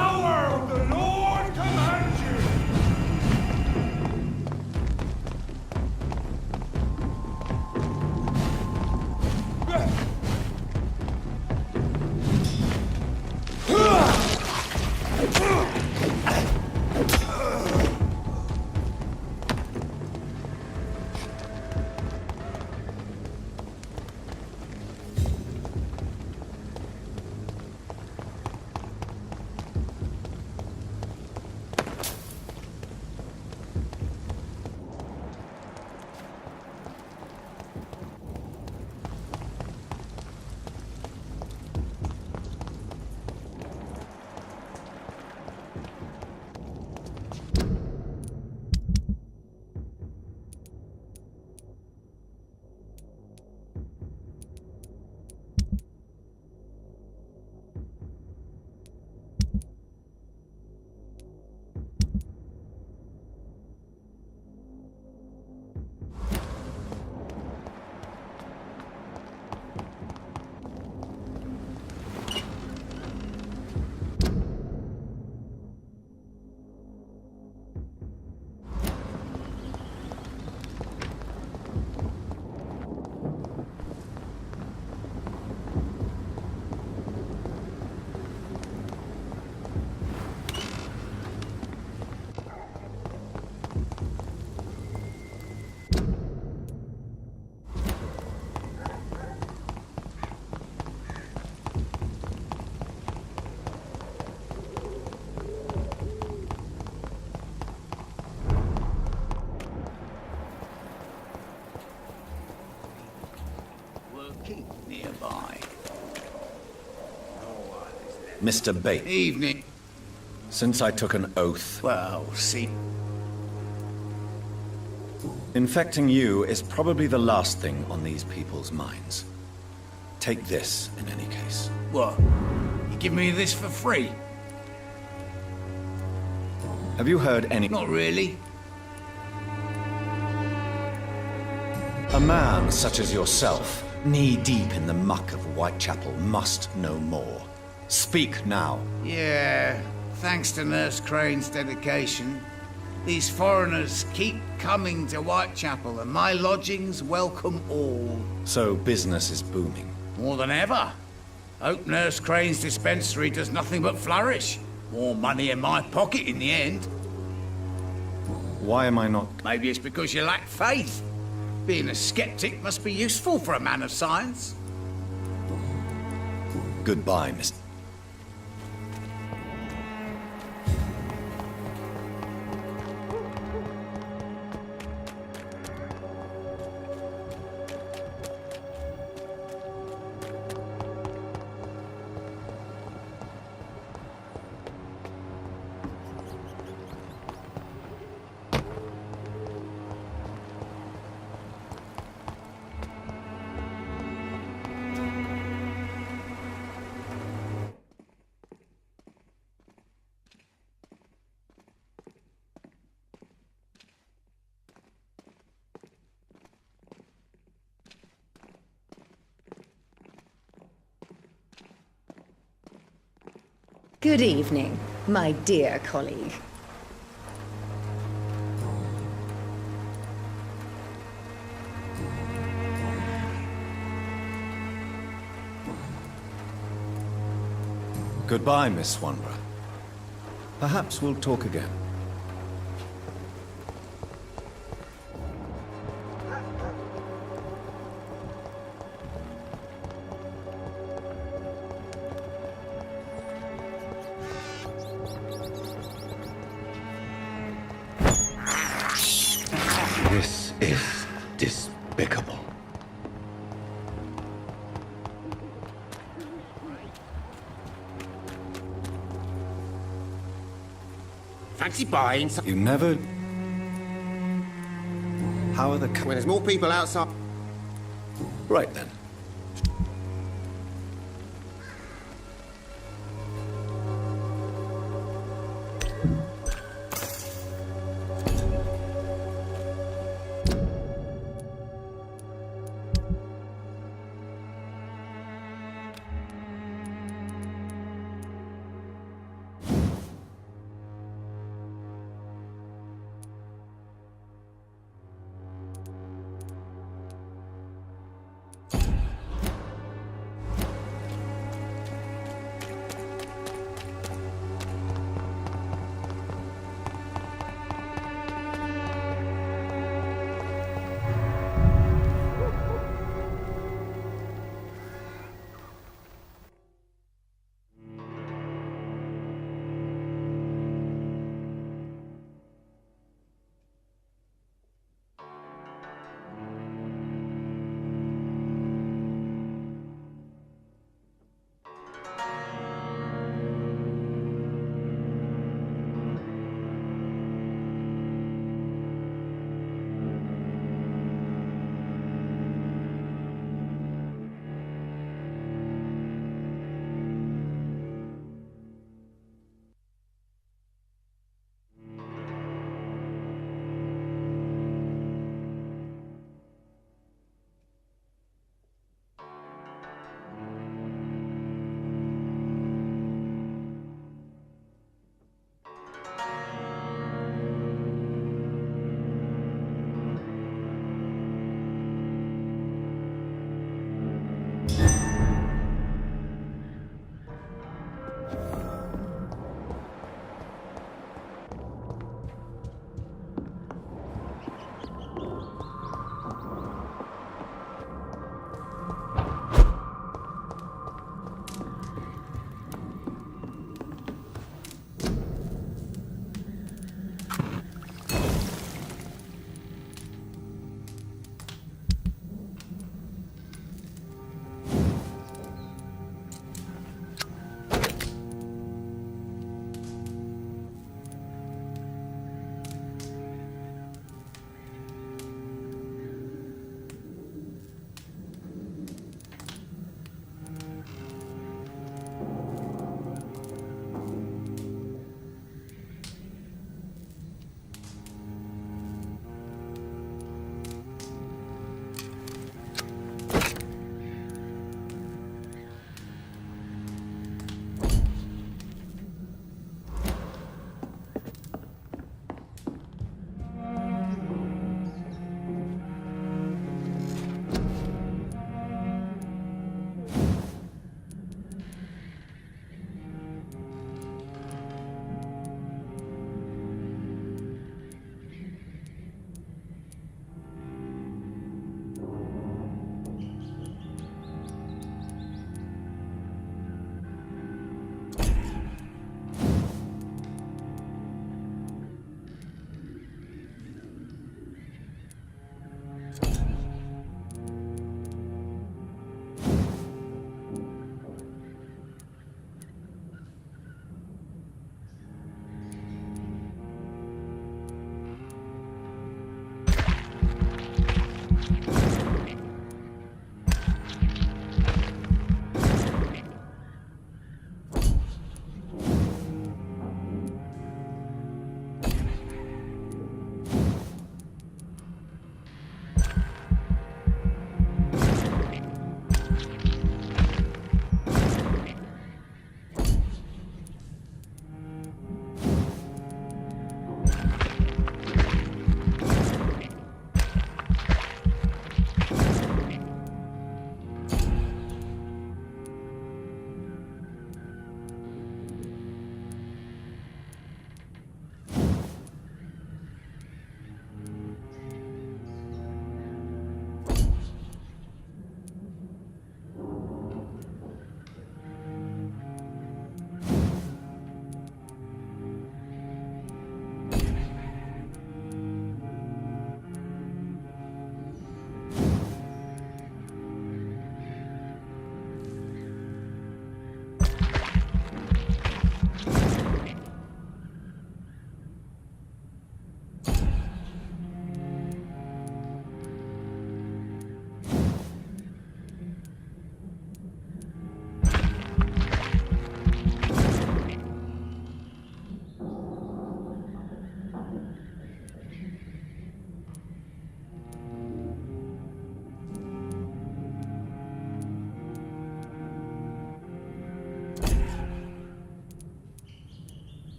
power of the Lord commands you! Working nearby. Mr. Bates, Evening. since I took an oath, Well, see. infecting you is probably the last thing on these people's minds. Take this, in any case. What? You give me this for free? Have you heard any... Not really. A man such as yourself, knee-deep in the muck of Whitechapel, must know more. Speak now. Yeah, thanks to Nurse Crane's dedication, these foreigners keep coming to Whitechapel, and my lodgings welcome all. So business is booming. More than ever. Hope Nurse Crane's dispensary does nothing but flourish. More money in my pocket in the end. Why am I not... Maybe it's because you lack faith. Being a skeptic must be useful for a man of science. Goodbye, Mr. Good evening, my dear colleague. Goodbye, Miss Swanborough. Perhaps we'll talk again. This is despicable. Fancy buying some... You never... How are the... When there's more people outside... Right then.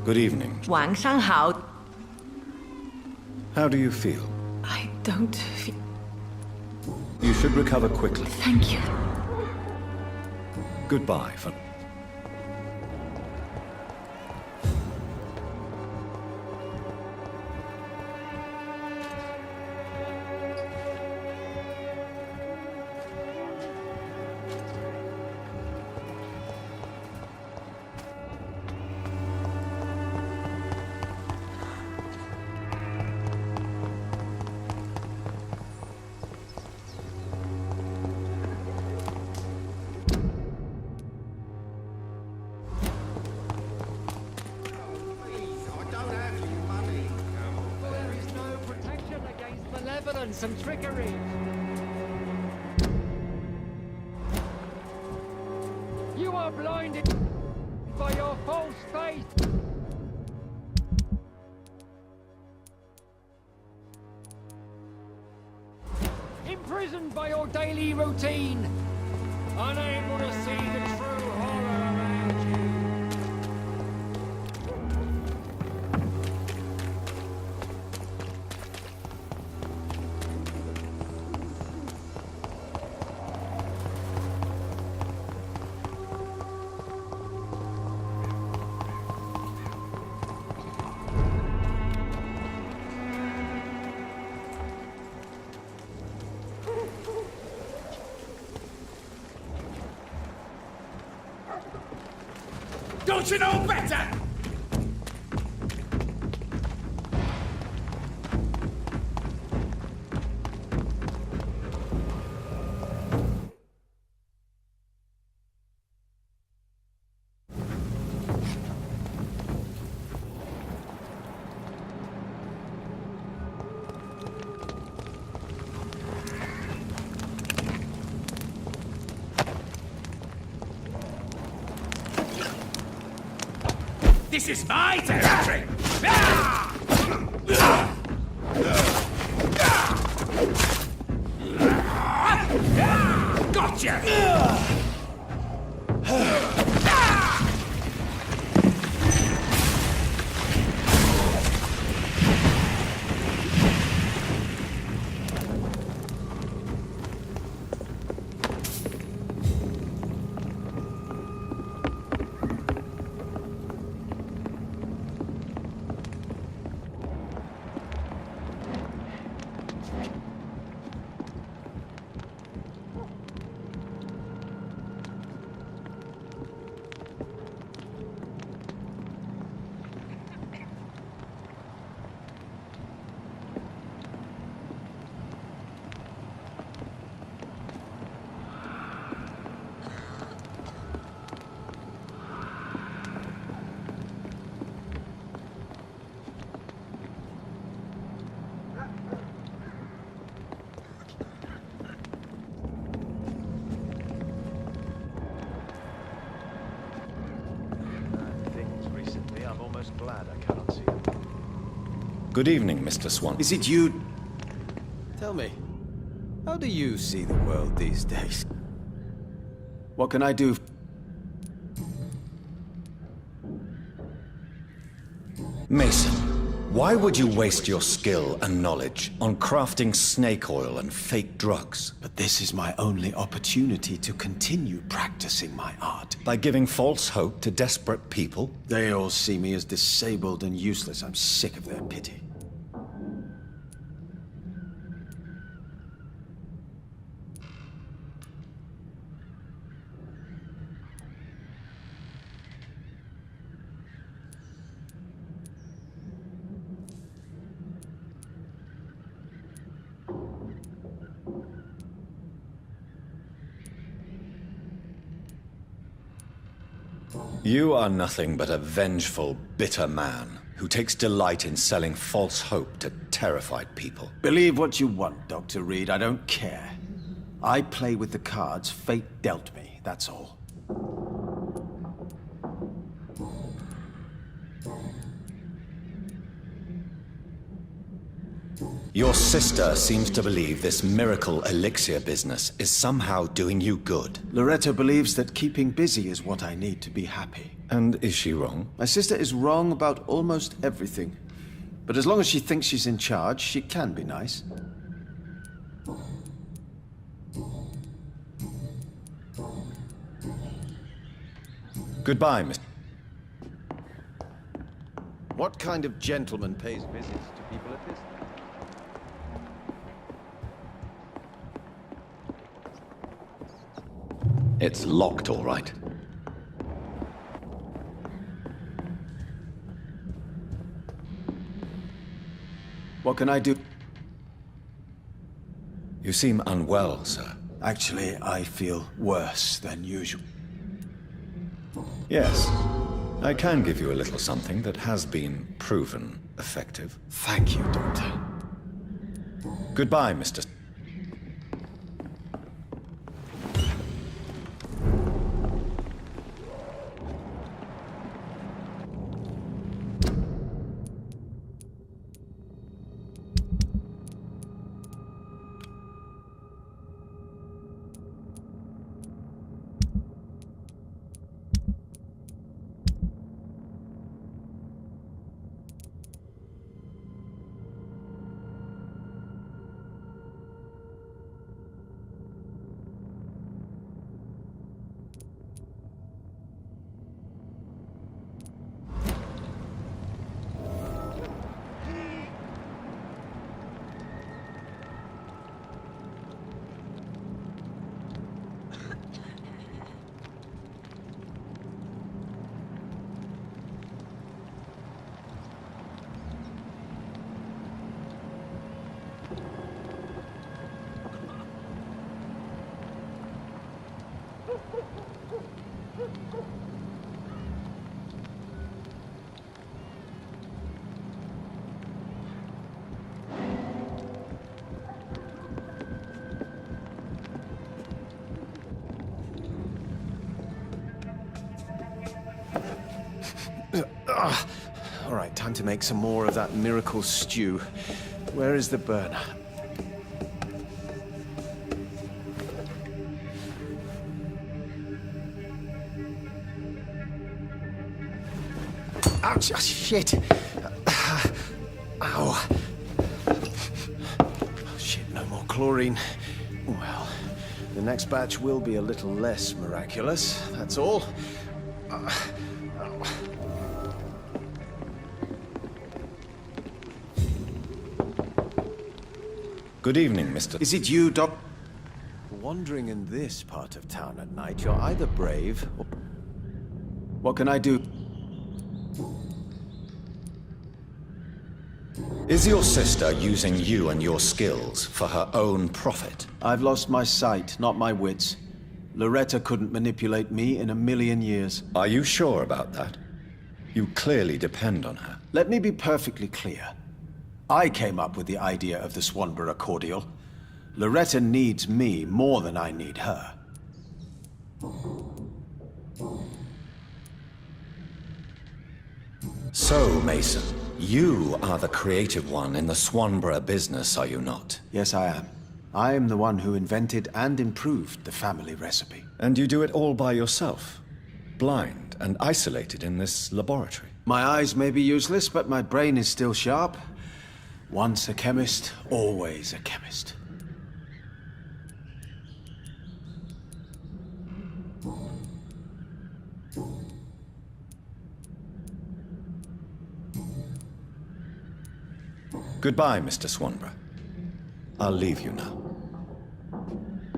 Good evening. 晚上好. How do you feel? I don't feel... You should recover quickly. Thank you. Goodbye for... And trickery. You are blinded by your false faith. Imprisoned by your daily routine. Unable to see the true horror around you. Don't you know better? This is my territory! Gotcha! Glad I cannot see you. Good evening, Mr. Swan. Is it you? Tell me, how do you see the world these days? What can I do? Mason, why would you waste your skill and knowledge on crafting snake oil and fake drugs? But this is my only opportunity to continue practicing my art. By giving false hope to desperate people? They all see me as disabled and useless. I'm sick of their pity. You are nothing but a vengeful, bitter man who takes delight in selling false hope to terrified people. Believe what you want, Dr. Reed. I don't care. I play with the cards fate dealt me, that's all. Your sister seems to believe this miracle elixir business is somehow doing you good. Loretta believes that keeping busy is what I need to be happy. And is she wrong? My sister is wrong about almost everything. But as long as she thinks she's in charge, she can be nice. Goodbye, Mr. What kind of gentleman pays visits to people at this? It's locked, all right. What can I do? You seem unwell, sir. Actually, I feel worse than usual. Yes. I can give you a little something that has been proven effective. Thank you, Doctor. Goodbye, Mr. All right, time to make some more of that miracle stew. Where is the burner? Ouch! Oh, shit! Ow! Oh, shit, no more chlorine. Well, the next batch will be a little less miraculous, that's all. Good evening, Mr. Is it you, Doc? Wandering in this part of town at night, you're either brave or... What can I do? Is your sister using you and your skills for her own profit? I've lost my sight, not my wits. Loretta couldn't manipulate me in a million years. Are you sure about that? You clearly depend on her. Let me be perfectly clear. I came up with the idea of the Swanborough cordial. Loretta needs me more than I need her. So, Mason, you are the creative one in the Swanborough business, are you not? Yes, I am. I am the one who invented and improved the family recipe. And you do it all by yourself? Blind and isolated in this laboratory? My eyes may be useless, but my brain is still sharp. Once a chemist, always a chemist. Goodbye, Mr. Swanborough. I'll leave you now.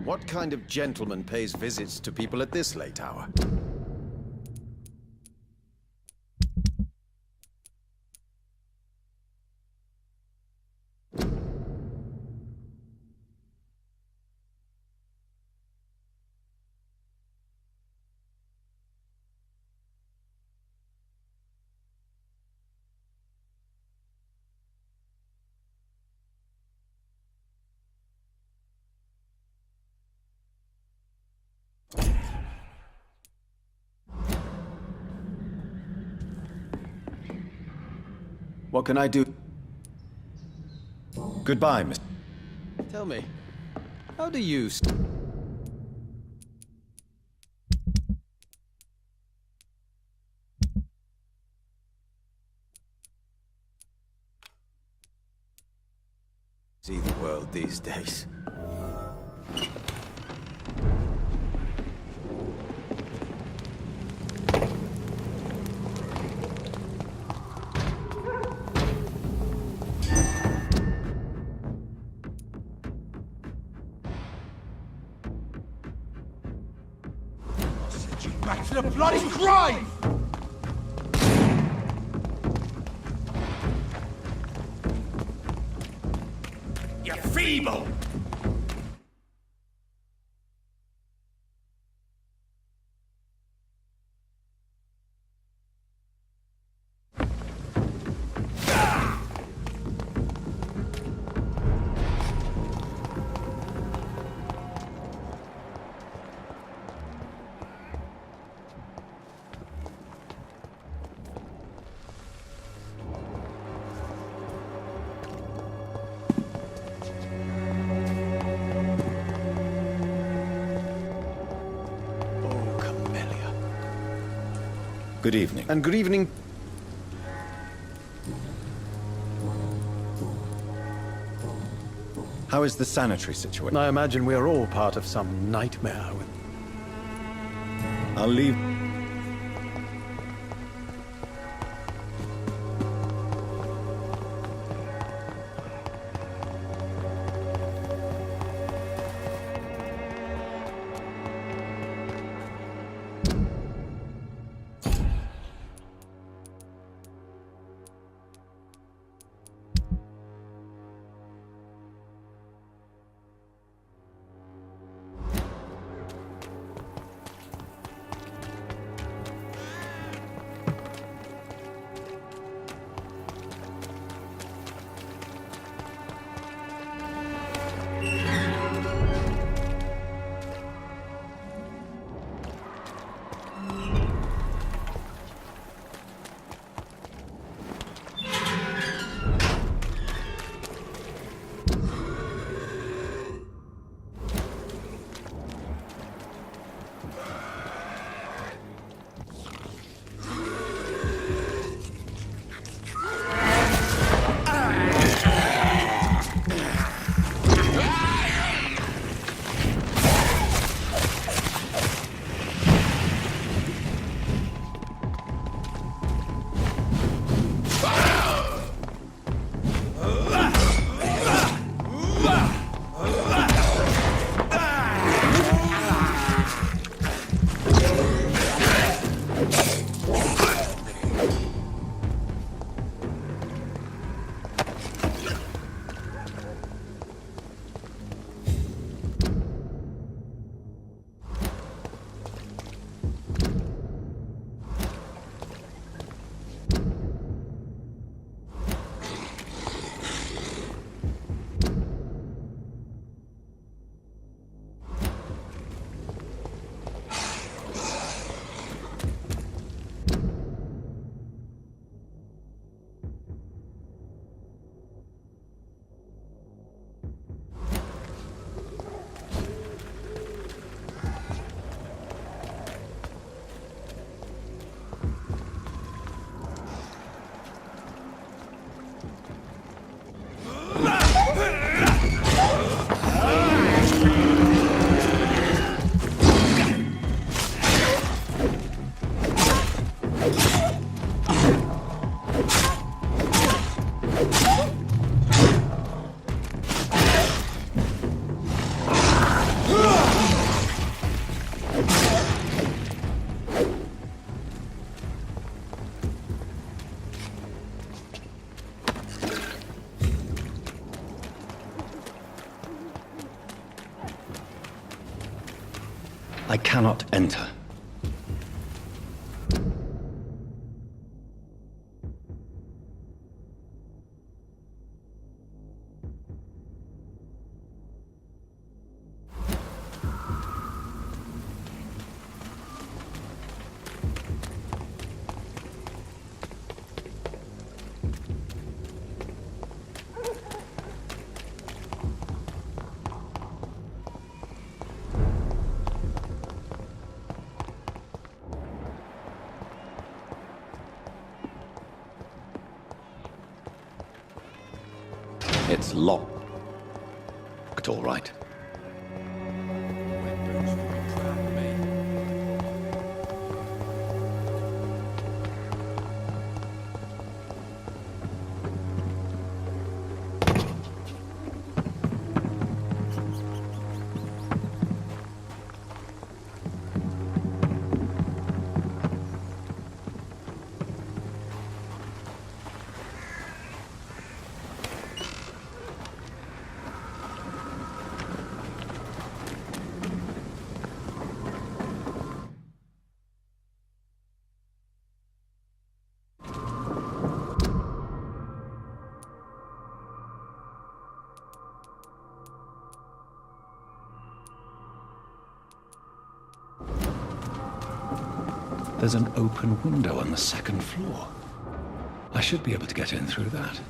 What kind of gentleman pays visits to people at this late hour? What can I do? Goodbye, Miss. Tell me, how do you... see the world these days? Back to the bloody grave! You're feeble! Good evening. And good evening. How is the sanitary situation? I imagine we are all part of some nightmare. I'll leave. I cannot enter. It's locked, all right. There's an open window on the second floor. I should be able to get in through that.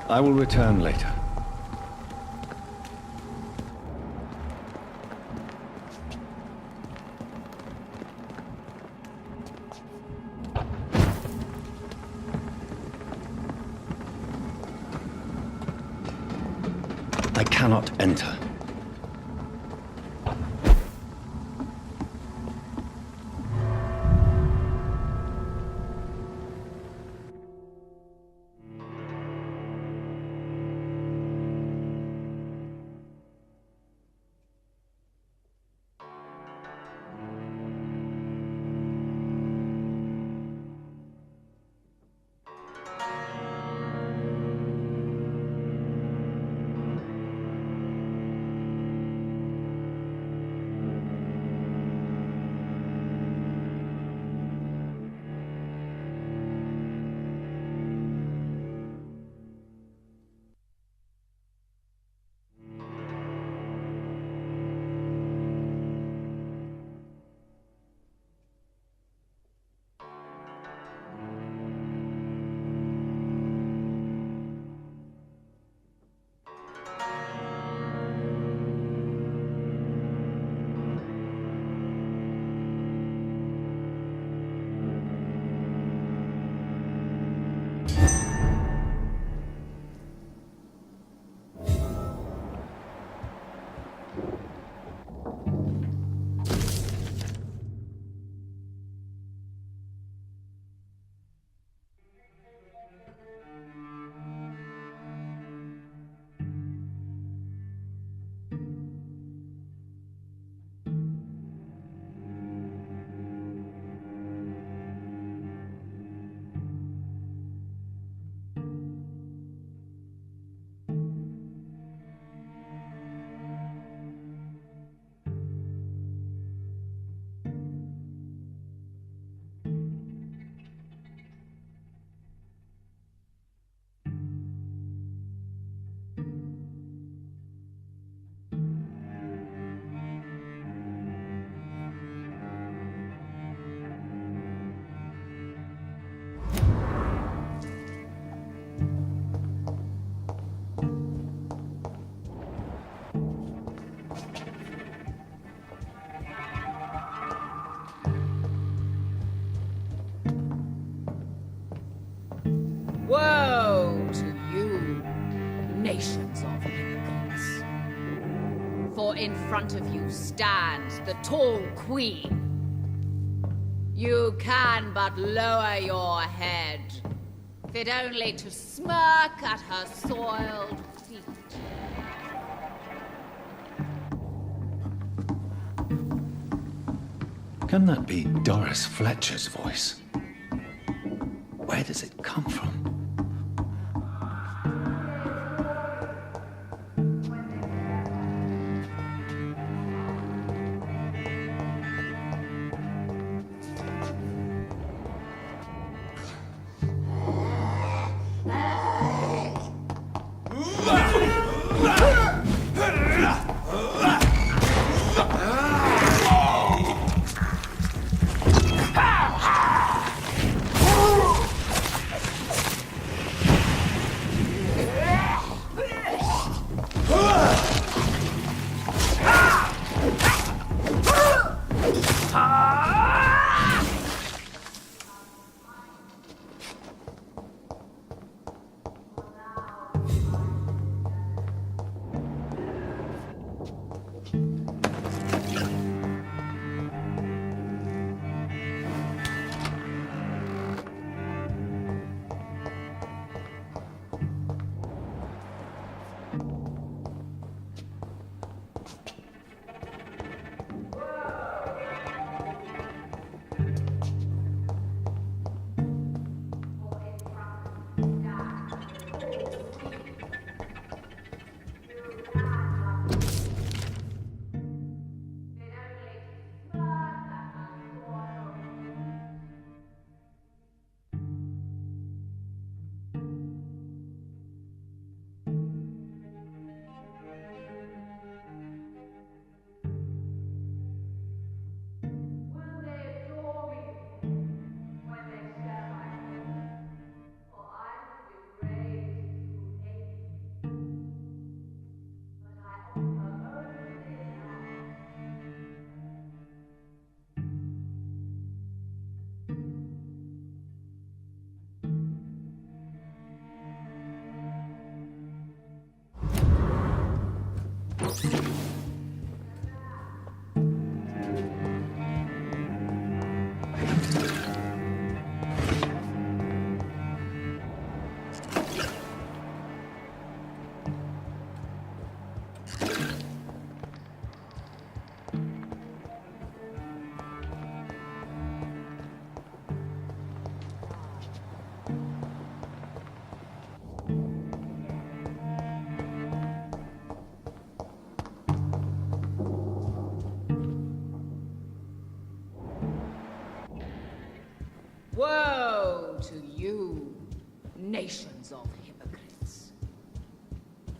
I will return later. I cannot enter. Woe to you, nations of hypocrites. For in front of you stands the tall queen. You can but lower your head, fit only to smirk at her soiled feet. Can that be Doris Fletcher's voice? Where does it come from?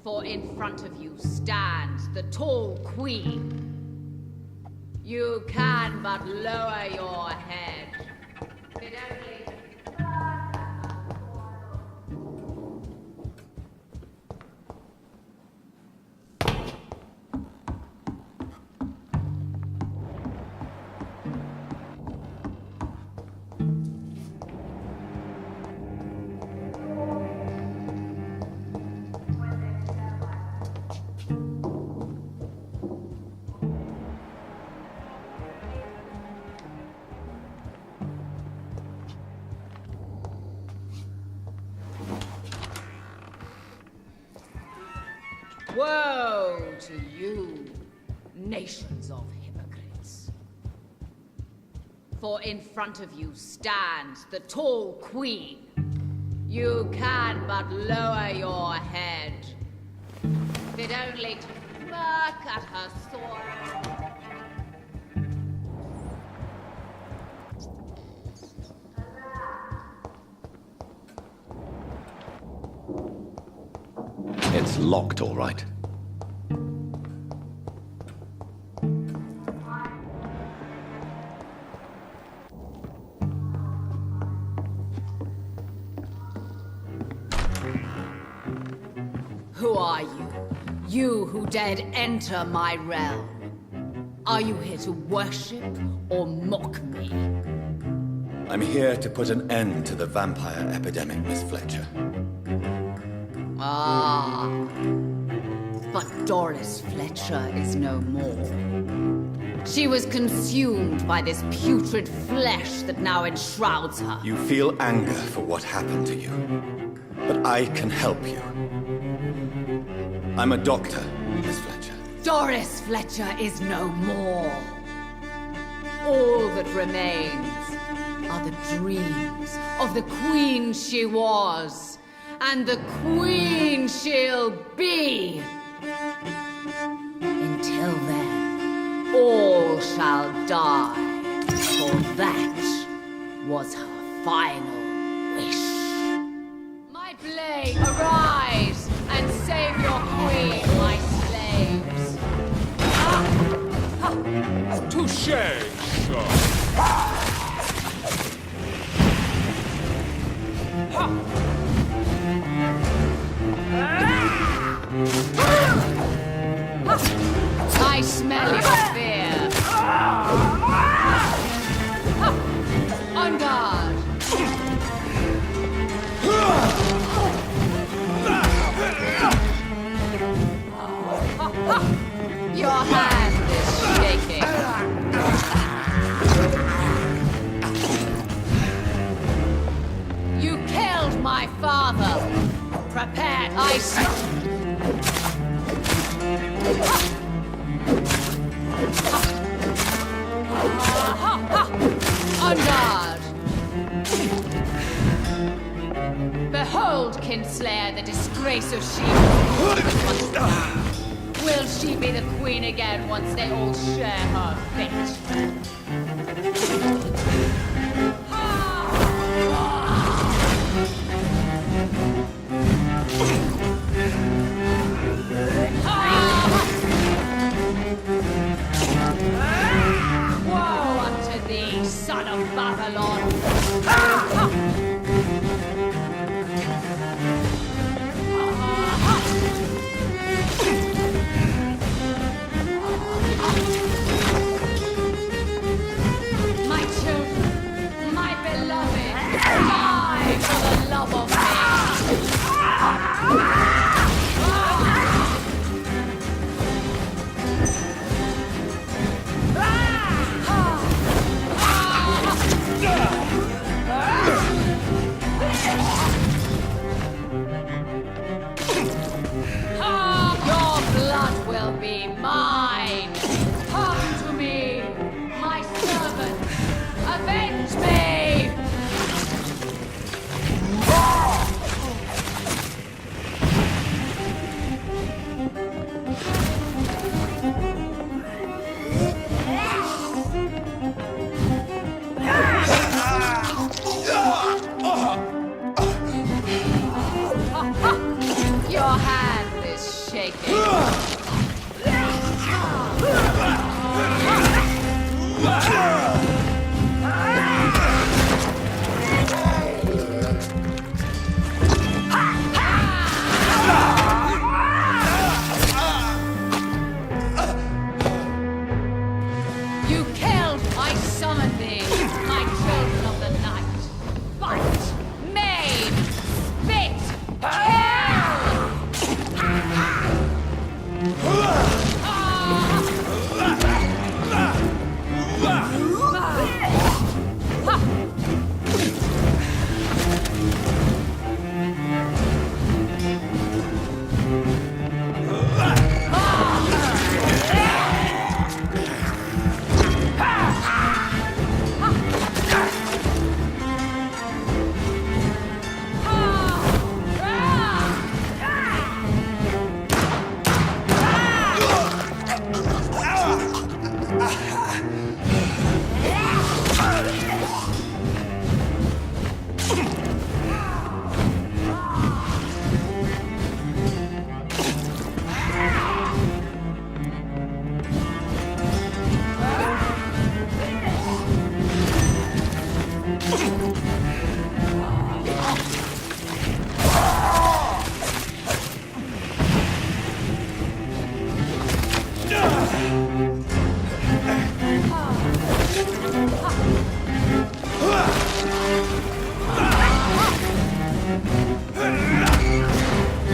For in front of you stands the tall queen. You can but lower your head. It only... Woe to you, nations of hypocrites. For in front of you stands the tall queen. You can but lower your head, fit only to smirk at her sword. It's locked, all right. Who are you? You who dared enter my realm. Are you here to worship or mock me? I'm here to put an end to the vampire epidemic, Miss Fletcher. Ah. But Doris Fletcher is no more. She was consumed by this putrid flesh that now enshrouds her. You feel anger for what happened to you, but I can help you. I'm a doctor, Miss Fletcher. Doris Fletcher is no more. All that remains are the dreams of the queen she was, and the queen she'll be. Until then, all shall die, for that was her final wish. My blade, arise and save your queen, my slaves. Touché, sir. I smell your fear. On guard. Your hand is shaking. You killed my father. Prepare, I On guard! Behold, Kinslayer, the disgrace of she. Will she be the queen again once they all share her fate? Woe unto thee, son of Babylon! My children, my beloved, die for the love of me! You killed, I summon thee, my children of the night. Bite, maim, spit,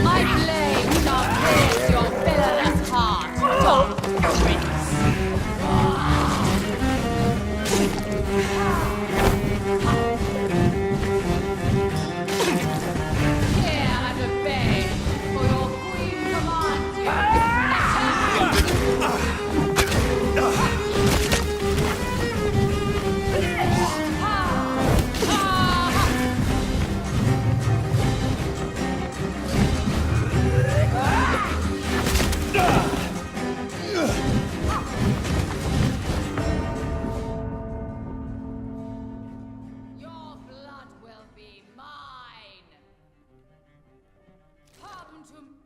my blade shall pierce your villainous heart, dark prince. Hear and obey, for your queen commands Your blood will be mine. Come to